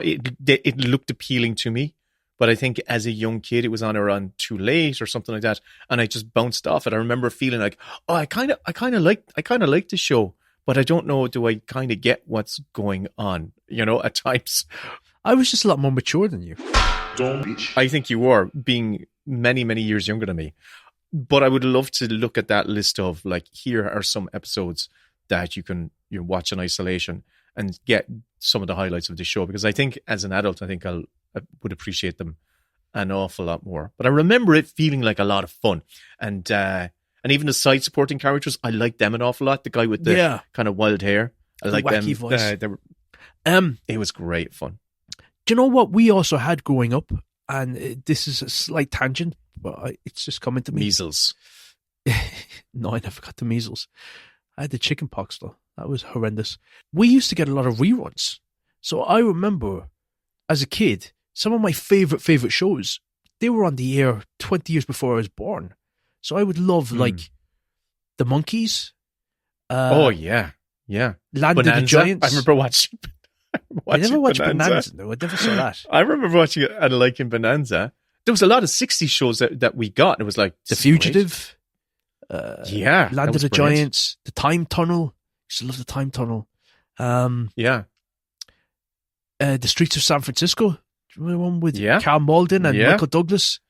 It looked appealing to me, but I think as a young kid, it was on around too late or something like that, and I just bounced off it. I remember feeling like, oh, I kind of like the show, but I don't know. Do I kind of get what's going on? At times, I was just a lot more mature than you. I think you were, being many, many years younger than me. But I would love to look at that list of, like, here are some episodes that you can watch in isolation and get some of the highlights of the show, because I think as an adult, I would appreciate them an awful lot more. But I remember it feeling like a lot of fun. And even the side supporting characters, I liked them an awful lot. The guy with the kind of wild hair. I like them. Voice. It was great fun. Do you know what we also had growing up? And this is a slight tangent, but it's just coming to me. Measles. No, I never got the measles. I had the chicken pox, though. That was horrendous. We used to get a lot of reruns. So I remember, as a kid, some of my favourite shows, they were on the air 20 years before I was born. So I would love, like, The Monkees. Oh, yeah. Yeah. Land of the Giants. I remember watching I never watched Bonanza, though. I never saw that. I remember watching it and liking Bonanza. There was a lot of 60s shows that we got. It was like The Fugitive. Land of the Giants. The Time Tunnel. I used to love The Time Tunnel. The Streets of San Francisco. Do you remember the one with Carl Malden and Michael Douglas?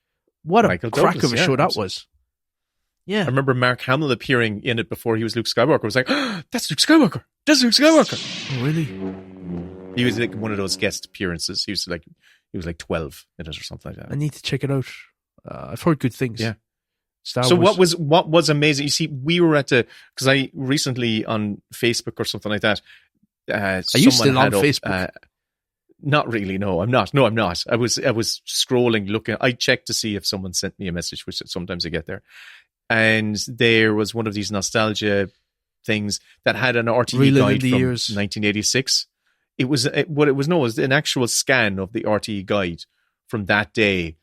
What a crack of a show that was. Yeah. I remember Mark Hamill appearing in it before he was Luke Skywalker. I was like, oh, that's Luke Skywalker. That's Luke Skywalker. Oh, really? He was like one of those guest appearances. He was like 12 in it or something like that. I need to check it out. I've heard good things. Yeah. Star so Wars. what was amazing? You see, we were at because I recently on Facebook or something like that. Are you still on Facebook? Not really. No, I'm not. I was scrolling, looking. I checked to see if someone sent me a message, which sometimes I get there. And there was one of these nostalgia things that had an RTE guide from 1986. It was an actual scan of the RTE guide from that day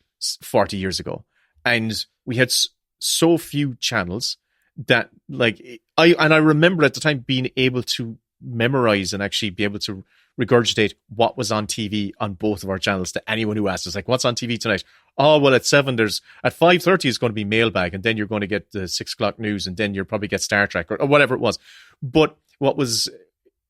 40 years ago. And we had so few channels that, like, I remember at the time being able to memorize and actually be able to regurgitate what was on TV on both of our channels to anyone who asked us, like, what's on TV tonight? Oh, well, at 7, at 5:30 is going to be Mailbag, and then you're going to get the 6 o'clock news, and then you'll probably get Star Trek or whatever it was. But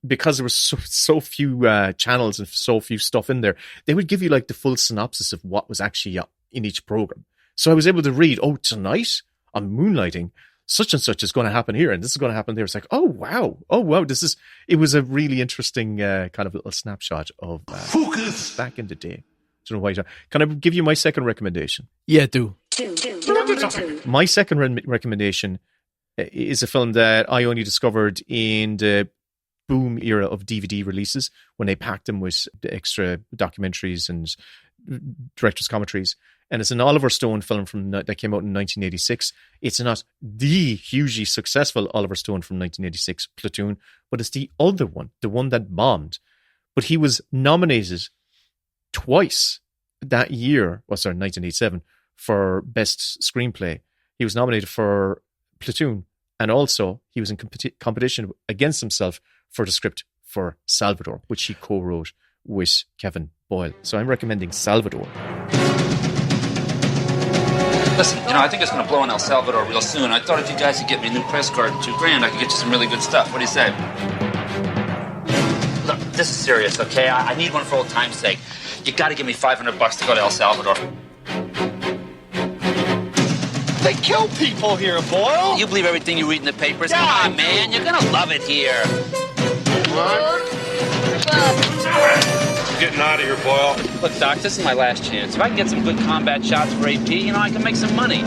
because there were so few channels and so few stuff in there, they would give you like the full synopsis of what was actually in each program. So I was able to read, tonight on Moonlighting, such and such is going to happen here, and this is going to happen there. It's like, oh wow, it was a really interesting kind of little snapshot of focus back in the day. Don't know why. Can I give you my second recommendation? Yeah, do. Number two. My second recommendation is a film that I only discovered in the boom era of DVD releases, when they packed them with the extra documentaries and director's commentaries. And it's an Oliver Stone film that came out in 1986. It's not the hugely successful Oliver Stone from 1986, Platoon, but it's the other one, the one that bombed. But he was nominated twice that year, 1987, for Best Screenplay. He was nominated for Platoon, and also he was in competition against himself for the script for Salvador, which he co-wrote with Kevin Boyle. So I'm recommending Salvador. Listen, I think it's going to blow in El Salvador real soon. I thought if you guys could get me a new press card and $2,000, I could get you some really good stuff. What do you say? Look, this is serious, okay? I need one for old time's sake. You got to give me $500 to go to El Salvador. They kill people here, Boyle. You believe everything you read in the papers? Yeah, come on, man. You're going to love it here. I'm getting out of here, Boyle. Look, Doc, this is my last chance. If I can get some good combat shots for AP, I can make some money.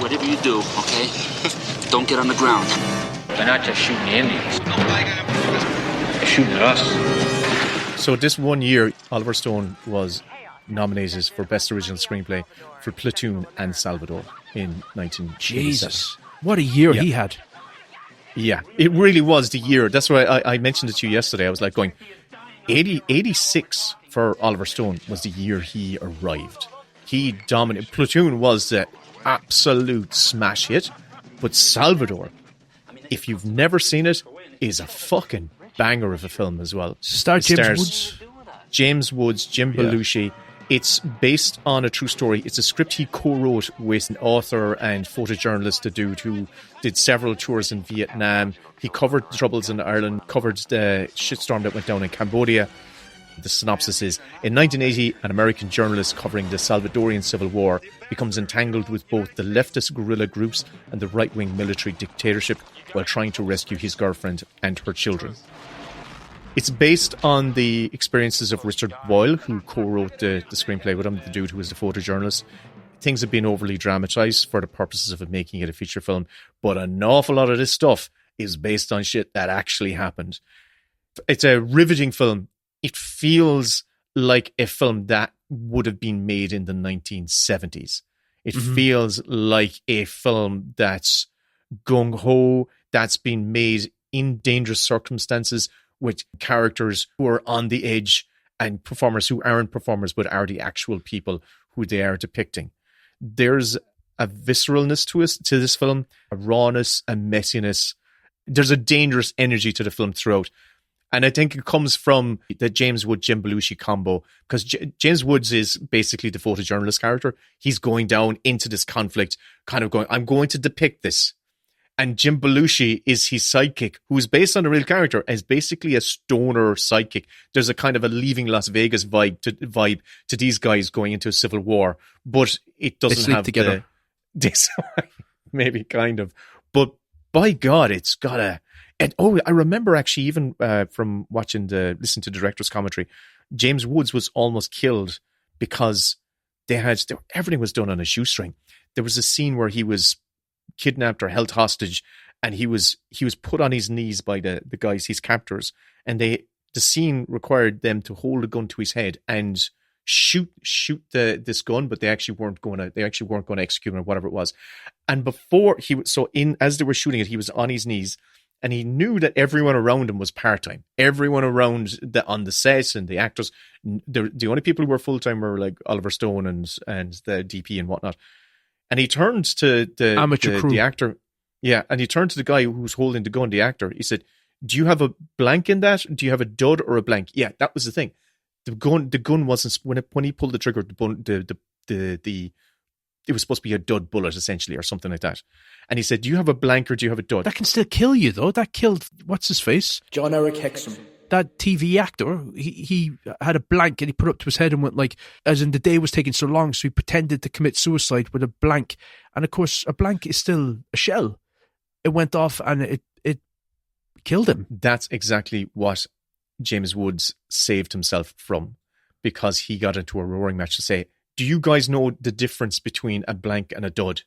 Whatever you do, okay? Don't get on the ground. They're not just shooting the Indians. They're shooting at us. So this one year, Oliver Stone was nominated for Best Original Screenplay for Platoon and Salvador in 1987. Jesus, what a year he had. Yeah, it really was the year. That's why I mentioned it to you yesterday. I was like going, 86 for Oliver Stone was the year he arrived. He dominated. Platoon was the absolute smash hit, but Salvador, if you've never seen it, is a fucking banger of a film as well. Stars James Woods, Jim Belushi. It's based on a true story. It's a script he co-wrote with an author and photojournalist, a dude who did several tours in Vietnam. He covered the troubles in Ireland, covered the shitstorm that went down in Cambodia. The synopsis is, in 1980, an American journalist covering the Salvadorian Civil War becomes entangled with both the leftist guerrilla groups and the right-wing military dictatorship while trying to rescue his girlfriend and her children. It's based on the experiences of Richard Boyle, who co-wrote the screenplay with him, the dude who was the photojournalist. Things have been overly dramatized for the purposes of making it a feature film, but an awful lot of this stuff is based on shit that actually happened. It's a riveting film. It feels like a film that would have been made in the 1970s. It feels like a film that's gung-ho, that's been made in dangerous circumstances, with characters who are on the edge and performers who aren't performers but are the actual people who they are depicting. There's a visceralness to this film, a rawness, a messiness. There's a dangerous energy to the film throughout. And I think it comes from the James Woods, Jim Belushi combo, because James Woods is basically the photojournalist character. He's going down into this conflict, kind of going, I'm going to depict this. And Jim Belushi is his sidekick, who is based on a real character, as basically a stoner sidekick. There's a kind of a Leaving Las Vegas vibe to these guys going into a civil war, but it doesn't have together. This maybe kind of. But by God, it's got a. And I remember actually even from listening to the director's commentary, James Woods was almost killed because everything was done on a shoestring. There was a scene where he was kidnapped or held hostage, and he was put on his knees by the guys, his captors, and the scene required them to hold a gun to his head and shoot this gun, but they actually weren't going to execute him or whatever it was. And as they were shooting it, he was on his knees, and he knew that everyone around him was part-time. Everyone around on the sets and the actors, the only people who were full-time were like Oliver Stone and the DP and whatnot. And he turned to the actor. Yeah, and he turned to the guy who's holding the gun, the actor. He said, "Do you have a blank in that? Do you have a dud or a blank?" Yeah, that was the thing. The gun wasn't, when he pulled the trigger, it was supposed to be a dud bullet, essentially, or something like that. And he said, "Do you have a blank or do you have a dud?" That can still kill you, though. That killed, what's his face? John Eric Hexum. That TV actor, he had a blank and he put it up to his head and went like, as in the day was taking so long, so he pretended to commit suicide with a blank. And of course, a blank is still a shell. It went off and it killed him. That's exactly what James Woods saved himself from, because he got into a roaring match to say, "Do you guys know the difference between a blank and a dud?"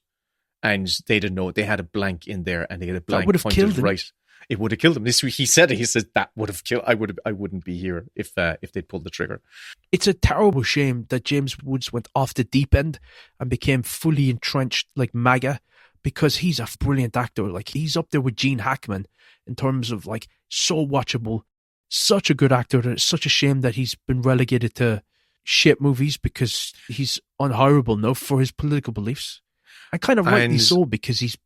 And they didn't know. They had a blank in there, and they had a blank pointed right. It would have killed him. He said it. He said that would have killed. I wouldn't be here if they'd pulled the trigger. It's a terrible shame that James Woods went off the deep end and became fully entrenched like MAGA, because he's a brilliant actor. Like, he's up there with Gene Hackman in terms of like so watchable, such a good actor. And it's such a shame that he's been relegated to shit movies because he's unhireable now for his political beliefs. And kind of rightly so, because he's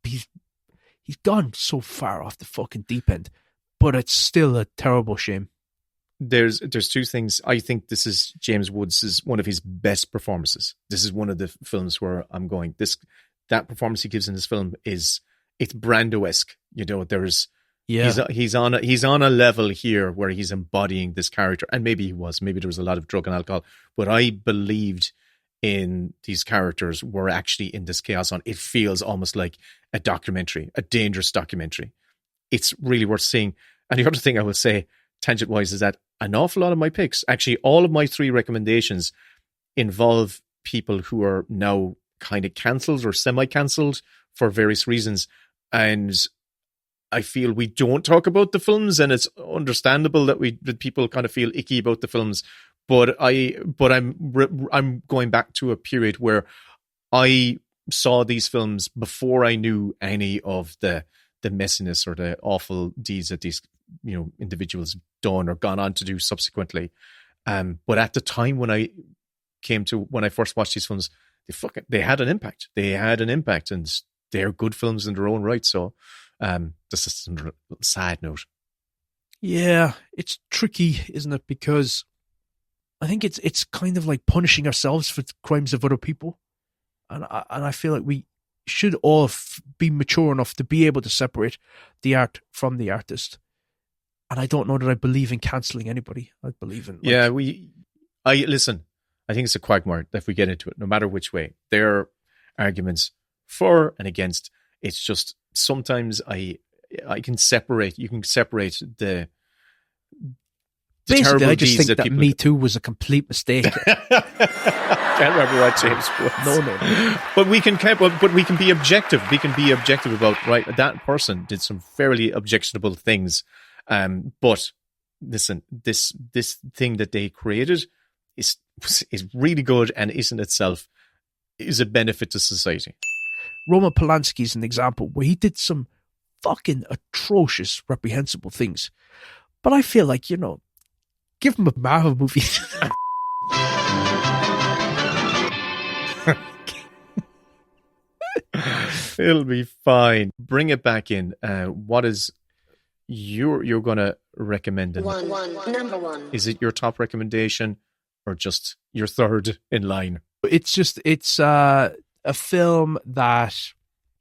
gone so far off the fucking deep end. But it's still a terrible shame. There's two things. I think this is James Woods' one of his best performances. This is one of the films where I'm going, that performance he gives in this film it's Brando-esque. You know, he's on a level here where he's embodying this character, and maybe there was a lot of drug and alcohol, but I believed in these characters were actually in this chaos on. It feels almost like a documentary, a dangerous documentary. It's really worth seeing. And the other thing I will say, tangent wise, is that an awful lot of my picks, actually all of my 3 recommendations, involve people who are now kind of cancelled or semi-cancelled for various reasons. And I feel we don't talk about the films, and it's understandable that people kind of feel icky about the films. But I'm going back to a period where I saw these films before I knew any of the messiness or the awful deeds that these individuals done or gone on to do subsequently. But at the time when I first watched these films, they had an impact. They had an impact, and they're good films in their own right. So, this is a side note. Yeah, it's tricky, isn't it? Because I think it's kind of like punishing ourselves for the crimes of other people, and I feel like we should all be mature enough to be able to separate the art from the artist. And I don't know that I believe in cancelling anybody. I believe in listen. I think it's a quagmire if we get into it, no matter which way. There are arguments for and against. It's just sometimes I can separate. You can separate the basically. terrible I just deeds think that people Me Too was a complete mistake. Can't remember what James was. No. But we can be objective. We can be objective about, right, that person did some fairly objectionable things. But listen, this thing that they created is really good and is a benefit to society. Roman Polanski is an example where he did some fucking atrocious, reprehensible things. But I feel like, give him a Marvel movie. It'll be fine. Bring it back in. What is you're going to recommend? Number one. Is it your top recommendation or just your third in line? It's a film that,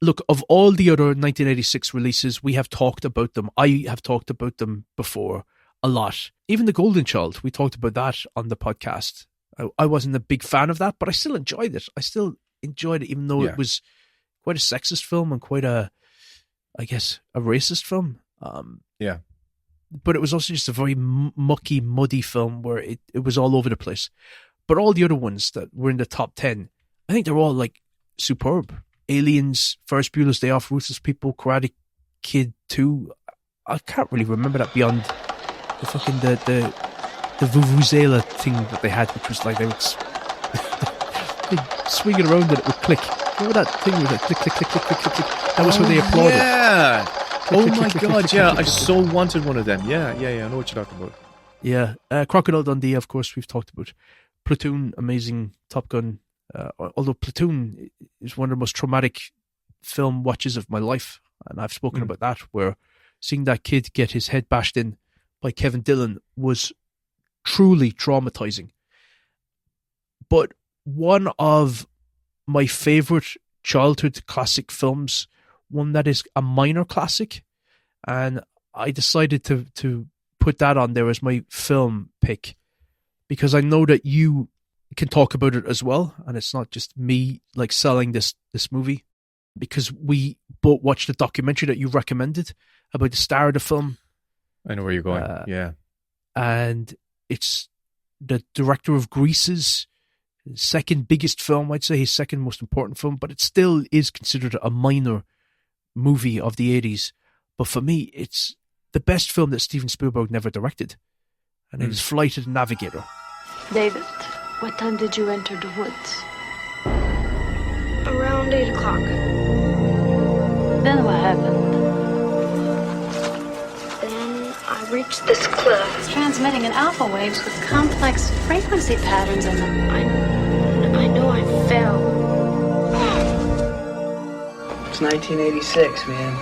look, of all the other 1986 releases, we have talked about them. I have talked about them before a lot. Even The Golden Child, we talked about that on the podcast. I wasn't a big fan of that, but I still enjoyed it. Even though it was quite a sexist film and quite a racist film. Yeah. But it was also just a very mucky, muddy film where it was all over the place. But all the other ones that were in the top 10, I think they're all like superb. Aliens, Ferris Bueller's Day Off, Ruthless People, Karate Kid 2. I can't really remember that beyond the fucking the Vuvuzela thing that they had, which was like they would they'd swing it around and it would click. Remember that thing with like click, click, click, click, click, click, click? That was when they applauded. Yeah. Click, My click, God, click, yeah. click, I click, so wanted one of them. Yeah. I know what you're talking about. Yeah. Crocodile Dundee, of course, we've talked about. Platoon, amazing. Top Gun. Although Platoon is one of the most traumatic film watches of my life. And I've spoken about that, where seeing that kid get his head bashed in by Kevin Dillon was truly traumatizing. But one of my favorite childhood classic films, one that is a minor classic, and I decided to put that on there as my film pick because I know that you can talk about it as well, and it's not just me like selling this movie, because we both watched the documentary that you recommended about the star of the film. I know where you're going. Yeah. And it's the director of Grease's second biggest film, I'd say his second most important film, but it still is considered a minor movie of the 80s. But for me, it's the best film that Steven Spielberg never directed. And it is Flight of the Navigator. David, what time did you enter the woods? Around 8 o'clock. Then what happened? Then I reached this cliff. It's transmitting in alpha waves with complex frequency patterns in them. I know I fell. It's 1986, man.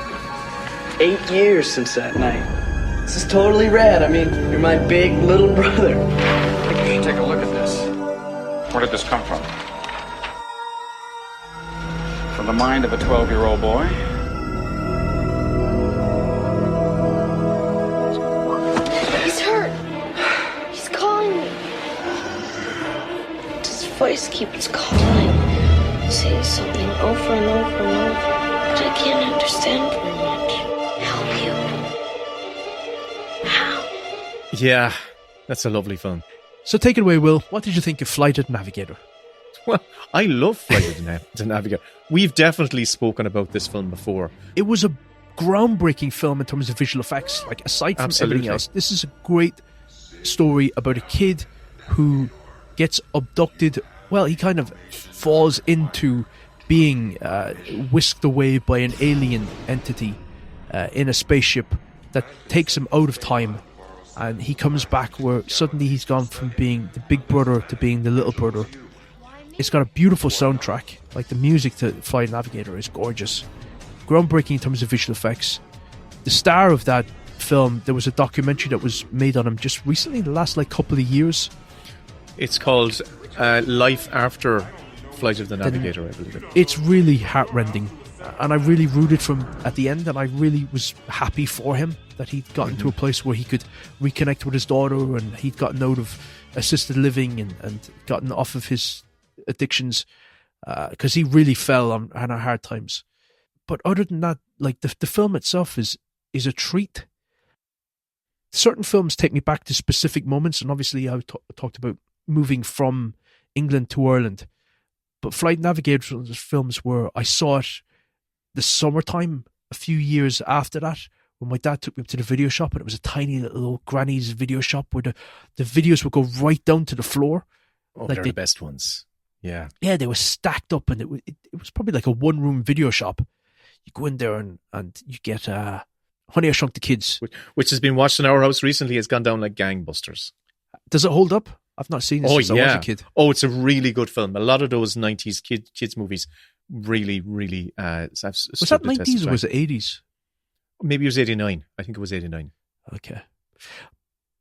8 years since that night. This is totally rad. I mean, you're my big little brother. I think you should take a look at this. Where did this come from? From the mind of a 12-year-old boy? He's hurt. He's calling me. His voice keeps calling, saying something over and over and over, but I can't understand very much. Help you. How? Yeah, that's a lovely film. So take it away, Will. What did you think of Flight of the Navigator? Well, I love Flight of the Navigator. We've definitely spoken about this film before. It was a groundbreaking film in terms of visual effects. Like, aside from Absolutely. everything else, this is a great story about a kid who gets abducted. Well, he kind of falls into being whisked away by an alien entity in a spaceship that takes him out of time, and he comes back where suddenly he's gone from being the big brother to being the little brother. It's got a beautiful soundtrack. Like, the music to Flight Navigator is gorgeous, groundbreaking in terms of visual effects. The star of that film, there was a documentary that was made on him just recently, the last couple of years. It's called Life After Flight of the Navigator, I believe. It's really heartrending, and I really rooted for him at the end, and I really was happy for him that he'd gotten to a place where he could reconnect with his daughter, and he'd gotten out of assisted living and gotten off of his addictions, because he really fell on hard times. But other than that, like, the film itself is a treat. Certain films take me back to specific moments, and obviously I talked about moving from England to Ireland. But Flight Navigator was films where I saw it the summertime a few years after that, when my dad took me up to the video shop, and it was a tiny little old granny's video shop where the videos would go right down to the floor. Oh, they're the best ones. Yeah. Yeah, they were stacked up, and it was probably like a one-room video shop. You go in there and you get Honey, I Shrunk the Kids. Which has been watched in our house recently. It's gone down like gangbusters. Does it hold up? I've not seen it since I was a kid. Oh, it's a really good film. A lot of those 90s kids movies really, really... was that 90s or was it 80s? Maybe it was 89. I think it was 89. Okay.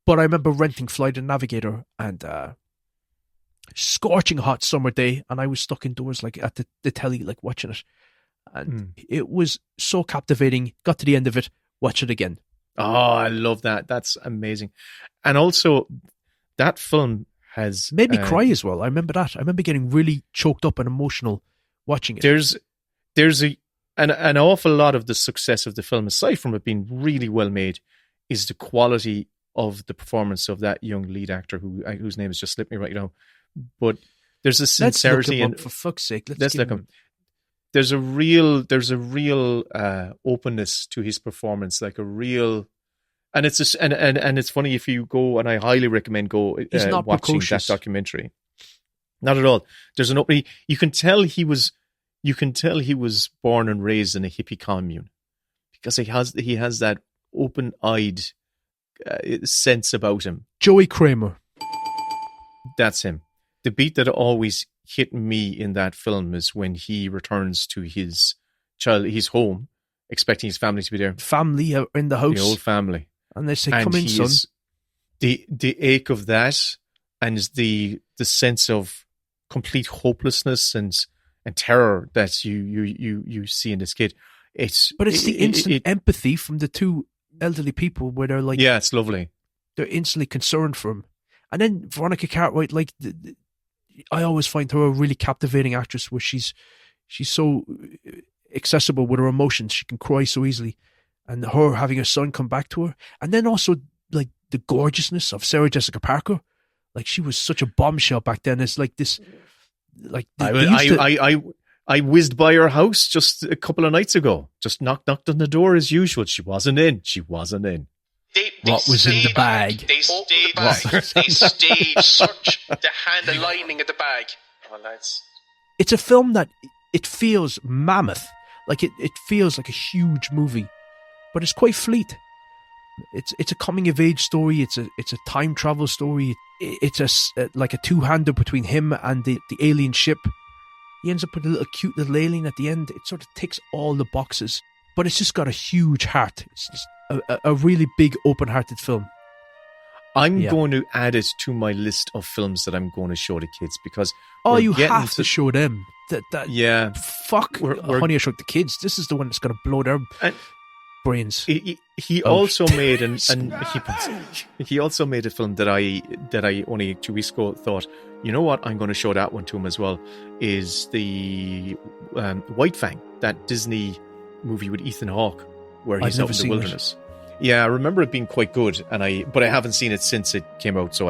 But I remember renting Flight and Navigator, and scorching hot summer day, and I was stuck indoors, like, at the telly, like, watching it. And it was so captivating. Got to the end of it, watch it again. Oh, I love that. That's amazing. And also, that film has... made me cry as well. I remember that. I remember getting really choked up and emotional watching it. There's an awful lot of the success of the film, aside from it being really well made, is the quality of the performance of that young lead actor whose name has just slipped me right now. But there's a sincerity... Let's look him up, for fuck's sake. Let's look him. There's a real openness to his performance, like a real... And it's and it's funny, if you go, and I highly recommend watching precocious. that documentary. Not at all. There's an opening. You can tell he was born and raised in a hippie commune, because he has that open-eyed sense about him. Joey Kramer. That's him. The beat that always hit me in that film is when he returns to his home, expecting his family to be there. Family in the house. The old family. And they say, come in, son. The ache of that, and the sense of complete hopelessness and terror that you see in this kid. It's the instant empathy from the two elderly people, where they're like... Yeah, it's lovely. They're instantly concerned for him. And then Veronica Cartwright, like, I always find her a really captivating actress, where she's so accessible with her emotions. She can cry so easily. And her having her son come back to her. And then also, like, the gorgeousness of Sarah Jessica Parker. Like, she was such a bombshell back then. It's like this... like I whizzed by her house just a couple of nights ago. Just knocked on the door as usual. She wasn't in. What was in the bag? They staged search the hand and lining of the bag. Oh, lads. It's a film that it feels mammoth. Like, it feels like a huge movie, but it's quite fleet. It's a coming of age story. It's a time travel story. It's like a two-hander between him and the alien ship. He ends up with a little cute little alien at the end. It sort of ticks all the boxes, but it's just got a huge heart. It's just a really big, open-hearted film. I'm going to add it to my list of films that I'm going to show the kids, because you have to show them that. Yeah, fuck. Honey, I Shrunk the Kids. This is the one that's going to blow their brains. He also made he also made a film that I only 2 weeks ago thought, you know what, I'm going to show that one to him as well. Is the White Fang, that Disney movie with Ethan Hawke, where he's out in the wilderness. Yeah, I remember it being quite good, but I haven't seen it since it came out. So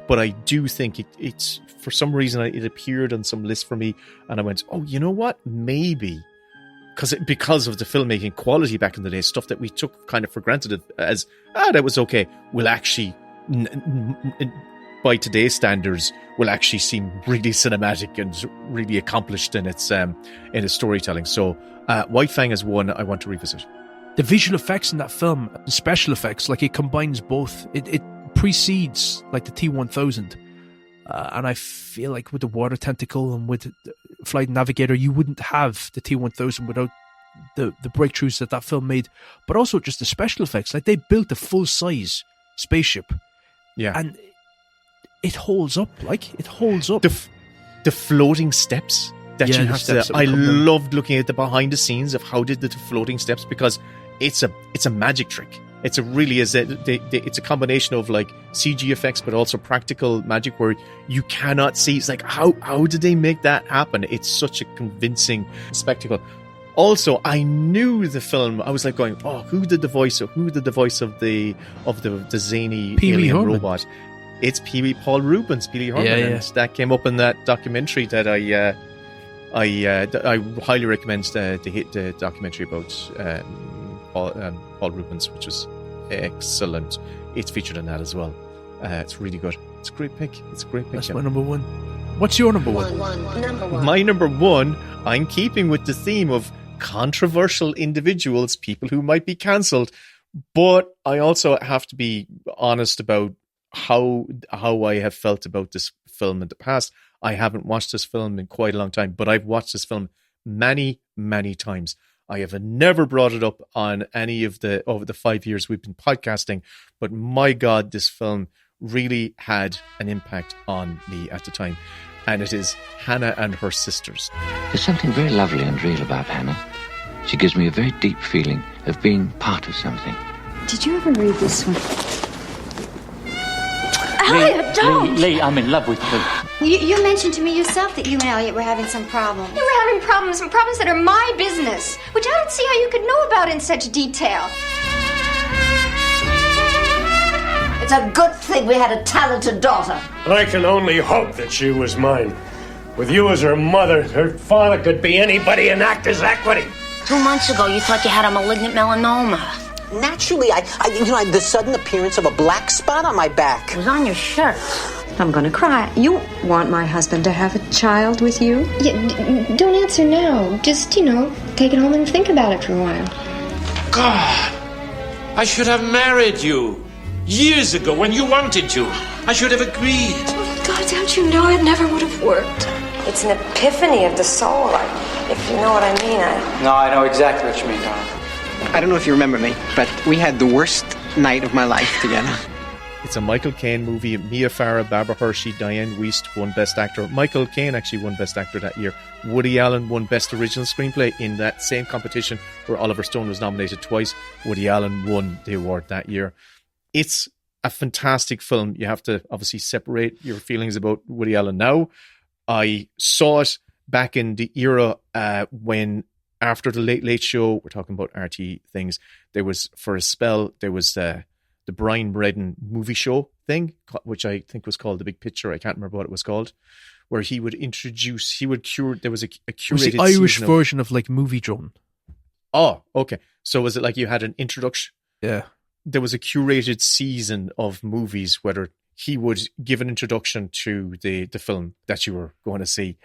but I do think it's for some reason it appeared on some list for me, and I went, oh, you know what, maybe because of the filmmaking quality back in the day, stuff that we took kind of for granted as, that was okay, will actually, by today's standards, will actually seem really cinematic and really accomplished in its storytelling. So White Fang is one I want to revisit. The visual effects in that film, the special effects, like it combines both. It precedes like the T-1000. And I feel like with the water tentacle and with the Flight Navigator, you wouldn't have the T-1000 without the breakthroughs that film made. But also just the special effects. Like they built a full-size spaceship. Yeah. And it holds up. Like, it holds up. The floating steps that you have to... I loved looking at the behind the scenes of how did the floating steps, because it's a magic trick. It's a combination of like CG effects, but also practical magic where you cannot see. It's like, how did they make that happen? It's such a convincing spectacle. Also, I knew the film. I was like going, oh, who did the voice of the zany alien robot? It's Pee Wee Paul Rubens, Pee Wee Herman. Yeah. And that came up in that documentary that I highly recommend the documentary about Paul Rubens, which was excellent. It's featured in that as well. It's really good. It's a great pick. That's my number one. What's your number one? Number one. My number one, I'm keeping with the theme of controversial individuals, people who might be cancelled, but I also have to be honest about how I have felt about this film in the past. I haven't watched this film in quite a long time, but I've watched this film many, many times. I have never brought it up on any of over the 5 years we've been podcasting, but my God, this film really had an impact on me at the time. And it is Hannah and Her Sisters. There's something very lovely and real about Hannah. She gives me a very deep feeling of being part of something. Did you ever read this one? Elliot, don't! Lee, I'm in love with her. You mentioned to me yourself that you and Elliot were having some problems. You were having problems, some problems that are my business, which I don't see how you could know about in such detail. It's a good thing we had a talented daughter. I can only hope that she was mine. With you as her mother, her father could be anybody in Actors Equity. 2 months ago, you thought you had a malignant melanoma. Naturally, I had the sudden appearance of a black spot on my back. It was on your shirt. I'm gonna cry. You want my husband to have a child with you? Yeah, don't answer now. Just, take it home and think about it for a while. God, I should have married you years ago when you wanted to. I should have agreed. God, don't you know it never would have worked? It's an epiphany of the soul, if you know what I mean. No, I know exactly what you mean, Donna. I don't know if you remember me, but we had the worst night of my life together. It's a Michael Caine movie. Mia Farrow, Barbara Hershey, Diane Wiest won Best Actor. Michael Caine actually won Best Actor that year. Woody Allen won Best Original Screenplay in that same competition where Oliver Stone was nominated twice. Woody Allen won the award that year. It's a fantastic film. You have to obviously separate your feelings about Woody Allen now. I saw it back in the era when, after the Late Late Show, we're talking about RT things, there was, for a spell, there was the Brian Redden movie show thing, which I think was called The Big Picture. I can't remember what it was called, where he would there was a curated it was the Irish version of like Movie Drone. Oh, okay. So was it like you had an introduction? Yeah. There was a curated season of movies, whether he would give an introduction to the film that you were going to see.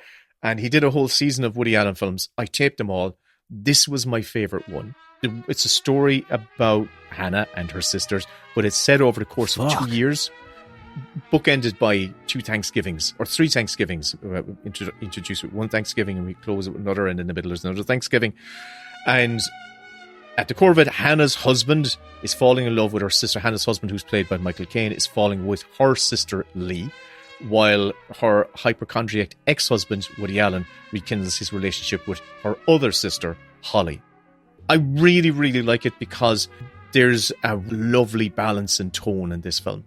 And he did a whole season of Woody Allen films. I taped them all. This was my favorite one. It's a story about Hannah and her sisters, but it's set over the course of 2 years, bookended by 2 Thanksgivings, or 3 Thanksgivings. Introduce with one Thanksgiving and we close it with another, and in the middle there's another Thanksgiving. And at the core of it, Hannah's husband is falling in love with her sister. Hannah's husband, who's played by Michael Caine, is falling with her sister Lee, while her hypochondriac ex-husband, Woody Allen, rekindles his relationship with her other sister, Holly. I really, really like it because there's a lovely balance and tone in this film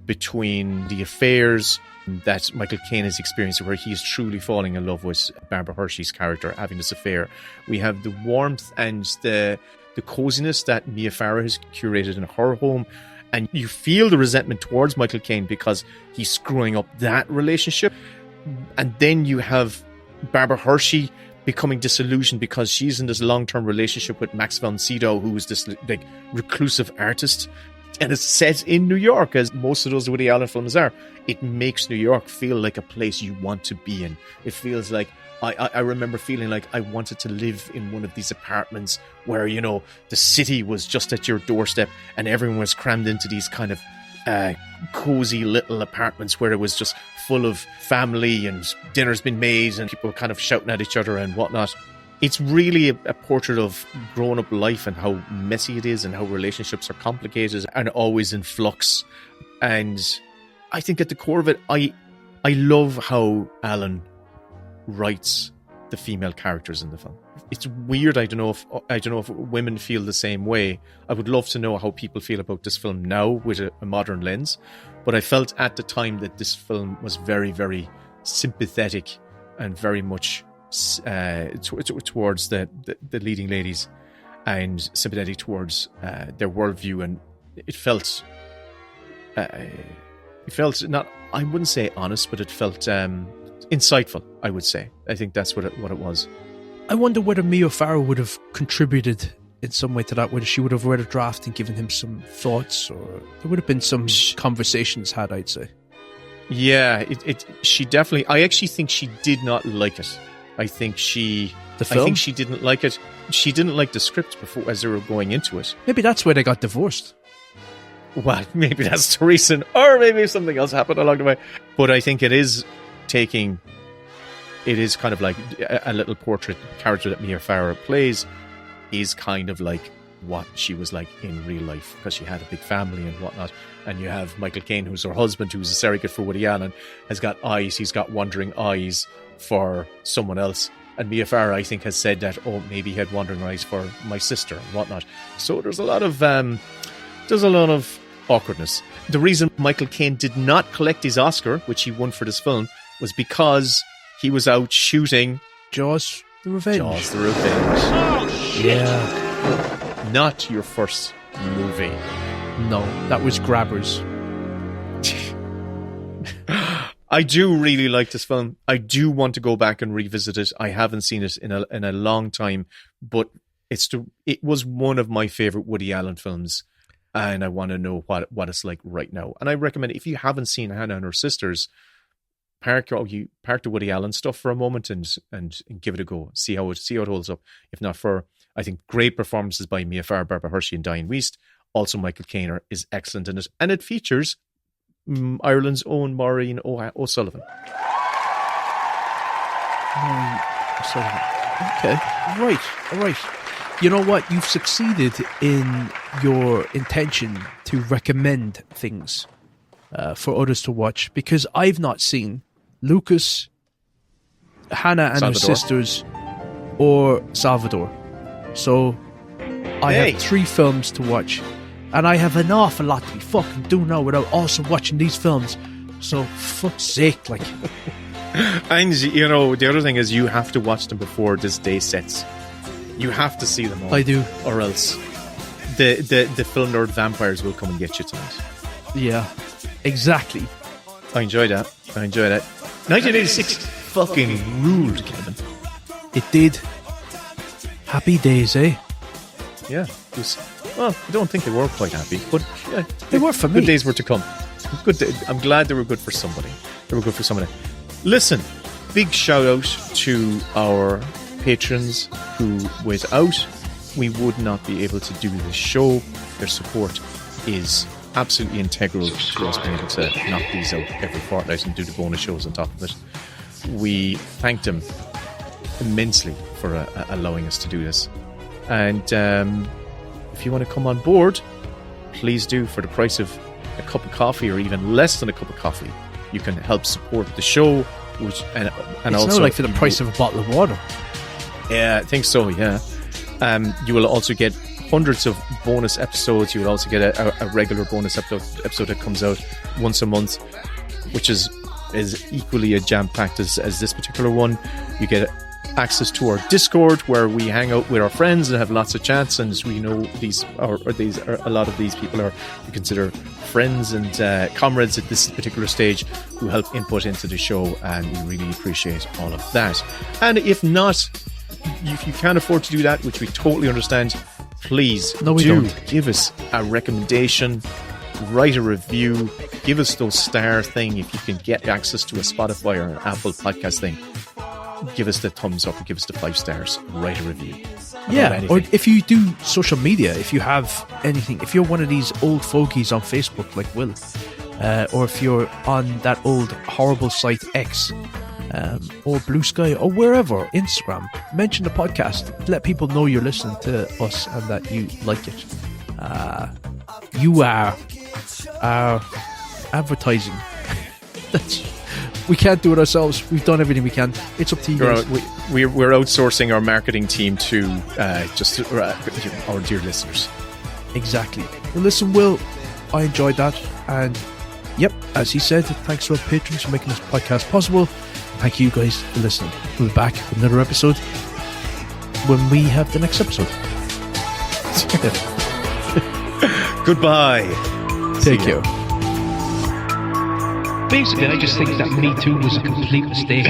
between the affairs that Michael Caine is experiencing, where he is truly falling in love with Barbara Hershey's character, having this affair. We have the warmth and the coziness that Mia Farrow has curated in her home. And you feel the resentment towards Michael Caine because he's screwing up that relationship. And then you have Barbara Hershey becoming disillusioned because she's in this long-term relationship with Max von Sydow, who is this like reclusive artist. And it's set in New York, as most of those Woody Allen films are. It makes New York feel like a place you want to be in. It feels like, I remember feeling like I wanted to live in one of these apartments where, you know, the city was just at your doorstep and everyone was crammed into these kind of cozy little apartments where it was just full of family and dinner's been made and people kind of shouting at each other and whatnot. It's really a portrait of grown-up life and how messy it is and how relationships are complicated and always in flux. And I think at the core of it, I love how Alan writes the female characters in the film. It's weird. I don't know if women feel the same way. I would love to know how people feel about this film now with a modern lens. But I felt at the time that this film was very, very sympathetic and very much towards the leading ladies and sympathetic towards their worldview, and it felt not, I wouldn't say honest, but it felt insightful, I would say. I think that's what it was. I wonder whether Mia Farrow would have contributed in some way to that, whether she would have read a draft and given him some thoughts, or there would have been some conversations had, I'd say. Yeah, she definitely, I actually think she did not like it. I think she didn't like it. She didn't like the script before, as they were going into it. Maybe that's why they got divorced. Well, maybe that's the reason, or maybe something else happened along the way. But I think it is kind of like a little portrait character that Mia Farrow plays is kind of like what she was like in real life, because she had a big family and whatnot. And you have Michael Caine, who's her husband, who's a surrogate for Woody Allen, has got eyes. He's got wandering eyes for someone else. And Mia Farrow, I think, has said that, maybe he had wandering eyes for my sister and whatnot. So there's a lot of awkwardness. The reason Michael Caine did not collect his Oscar, which he won for this film, was because he was out shooting Jaws the Revenge. Oh, shit. Yeah. Not your first movie. No, that was Grabbers. I do really like this film. I do want to go back and revisit it. I haven't seen it in a long time, but it was one of my favorite Woody Allen films, and I want to know what it's like right now. And I recommend, if you haven't seen Hannah and Her Sisters, park the Woody Allen stuff for a moment and give it a go. See how it holds up. If not for, I think, great performances by Mia Farrow, Barbara Hershey, and Diane Wiest. Also, Michael Caine is excellent in it, and it features Ireland's own Maureen O'Sullivan. Okay, right, all right. You know what? You've succeeded in your intention to recommend things for others to watch, because I've not seen Lucas, Hannah and Her Sisters, or Salvador. So I have 3 films to watch, and I have an awful lot to be fucking doing now without also watching these films. So fuck's sake, like. And you know, the other thing is, you have to watch them before this day sets. You have to see them all. I do, or else the film nerd vampires will come and get you tonight. Yeah, exactly. I enjoyed that. 1986 fucking ruled, Kevin. It did. Happy days, eh? Yeah. Well, I don't think they were quite happy, but yeah, they were for me. Good days were to come. I'm glad they were good for somebody. Listen, big shout out to our patrons who, without, we would not be able to do this show. Their support is absolutely integral to us being able to knock these out every fortnight and do the bonus shows on top of it. We thank them immensely for allowing us to do this. And if you want to come on board, please do. For the price of a cup of coffee, or even less than a cup of coffee, you can help support the show. And it's also, not like for the price of a bottle of water. Yeah, I think so, yeah. You will also get hundreds of bonus episodes. You will also get a regular bonus episode that comes out once a month, which is equally as jam-packed as this particular one. You get access to our Discord, where we hang out with our friends and have lots of chats. And we know a lot of these people are we consider friends and comrades at this particular stage who help input into the show, and we really appreciate all of that. And if not, if you can't afford to do that, which we totally understand, please don't give us a recommendation, write a review, give us those star thing. If you can get access to a Spotify or an Apple podcast thing, give us the thumbs up, give us the 5 stars, write a review. Yeah, or if you do social media, if you have anything, if you're one of these old fogies on Facebook like Will, or if you're on that old horrible site X, or Blue Sky, or wherever, Instagram, mention the podcast, let people know you're listening to us and that you like it. You are our advertising. We can't do it ourselves. We've done everything we can. It's up to you guys. We're outsourcing our marketing team to our dear listeners. Exactly. Well, listen, Will, I enjoyed that. And, yep, as he said, thanks to our patrons for making this podcast possible. Thank you guys for listening. We'll be back with another episode when we have the next episode. Goodbye. Take care. Basically, I just think that Me Too was a complete mistake.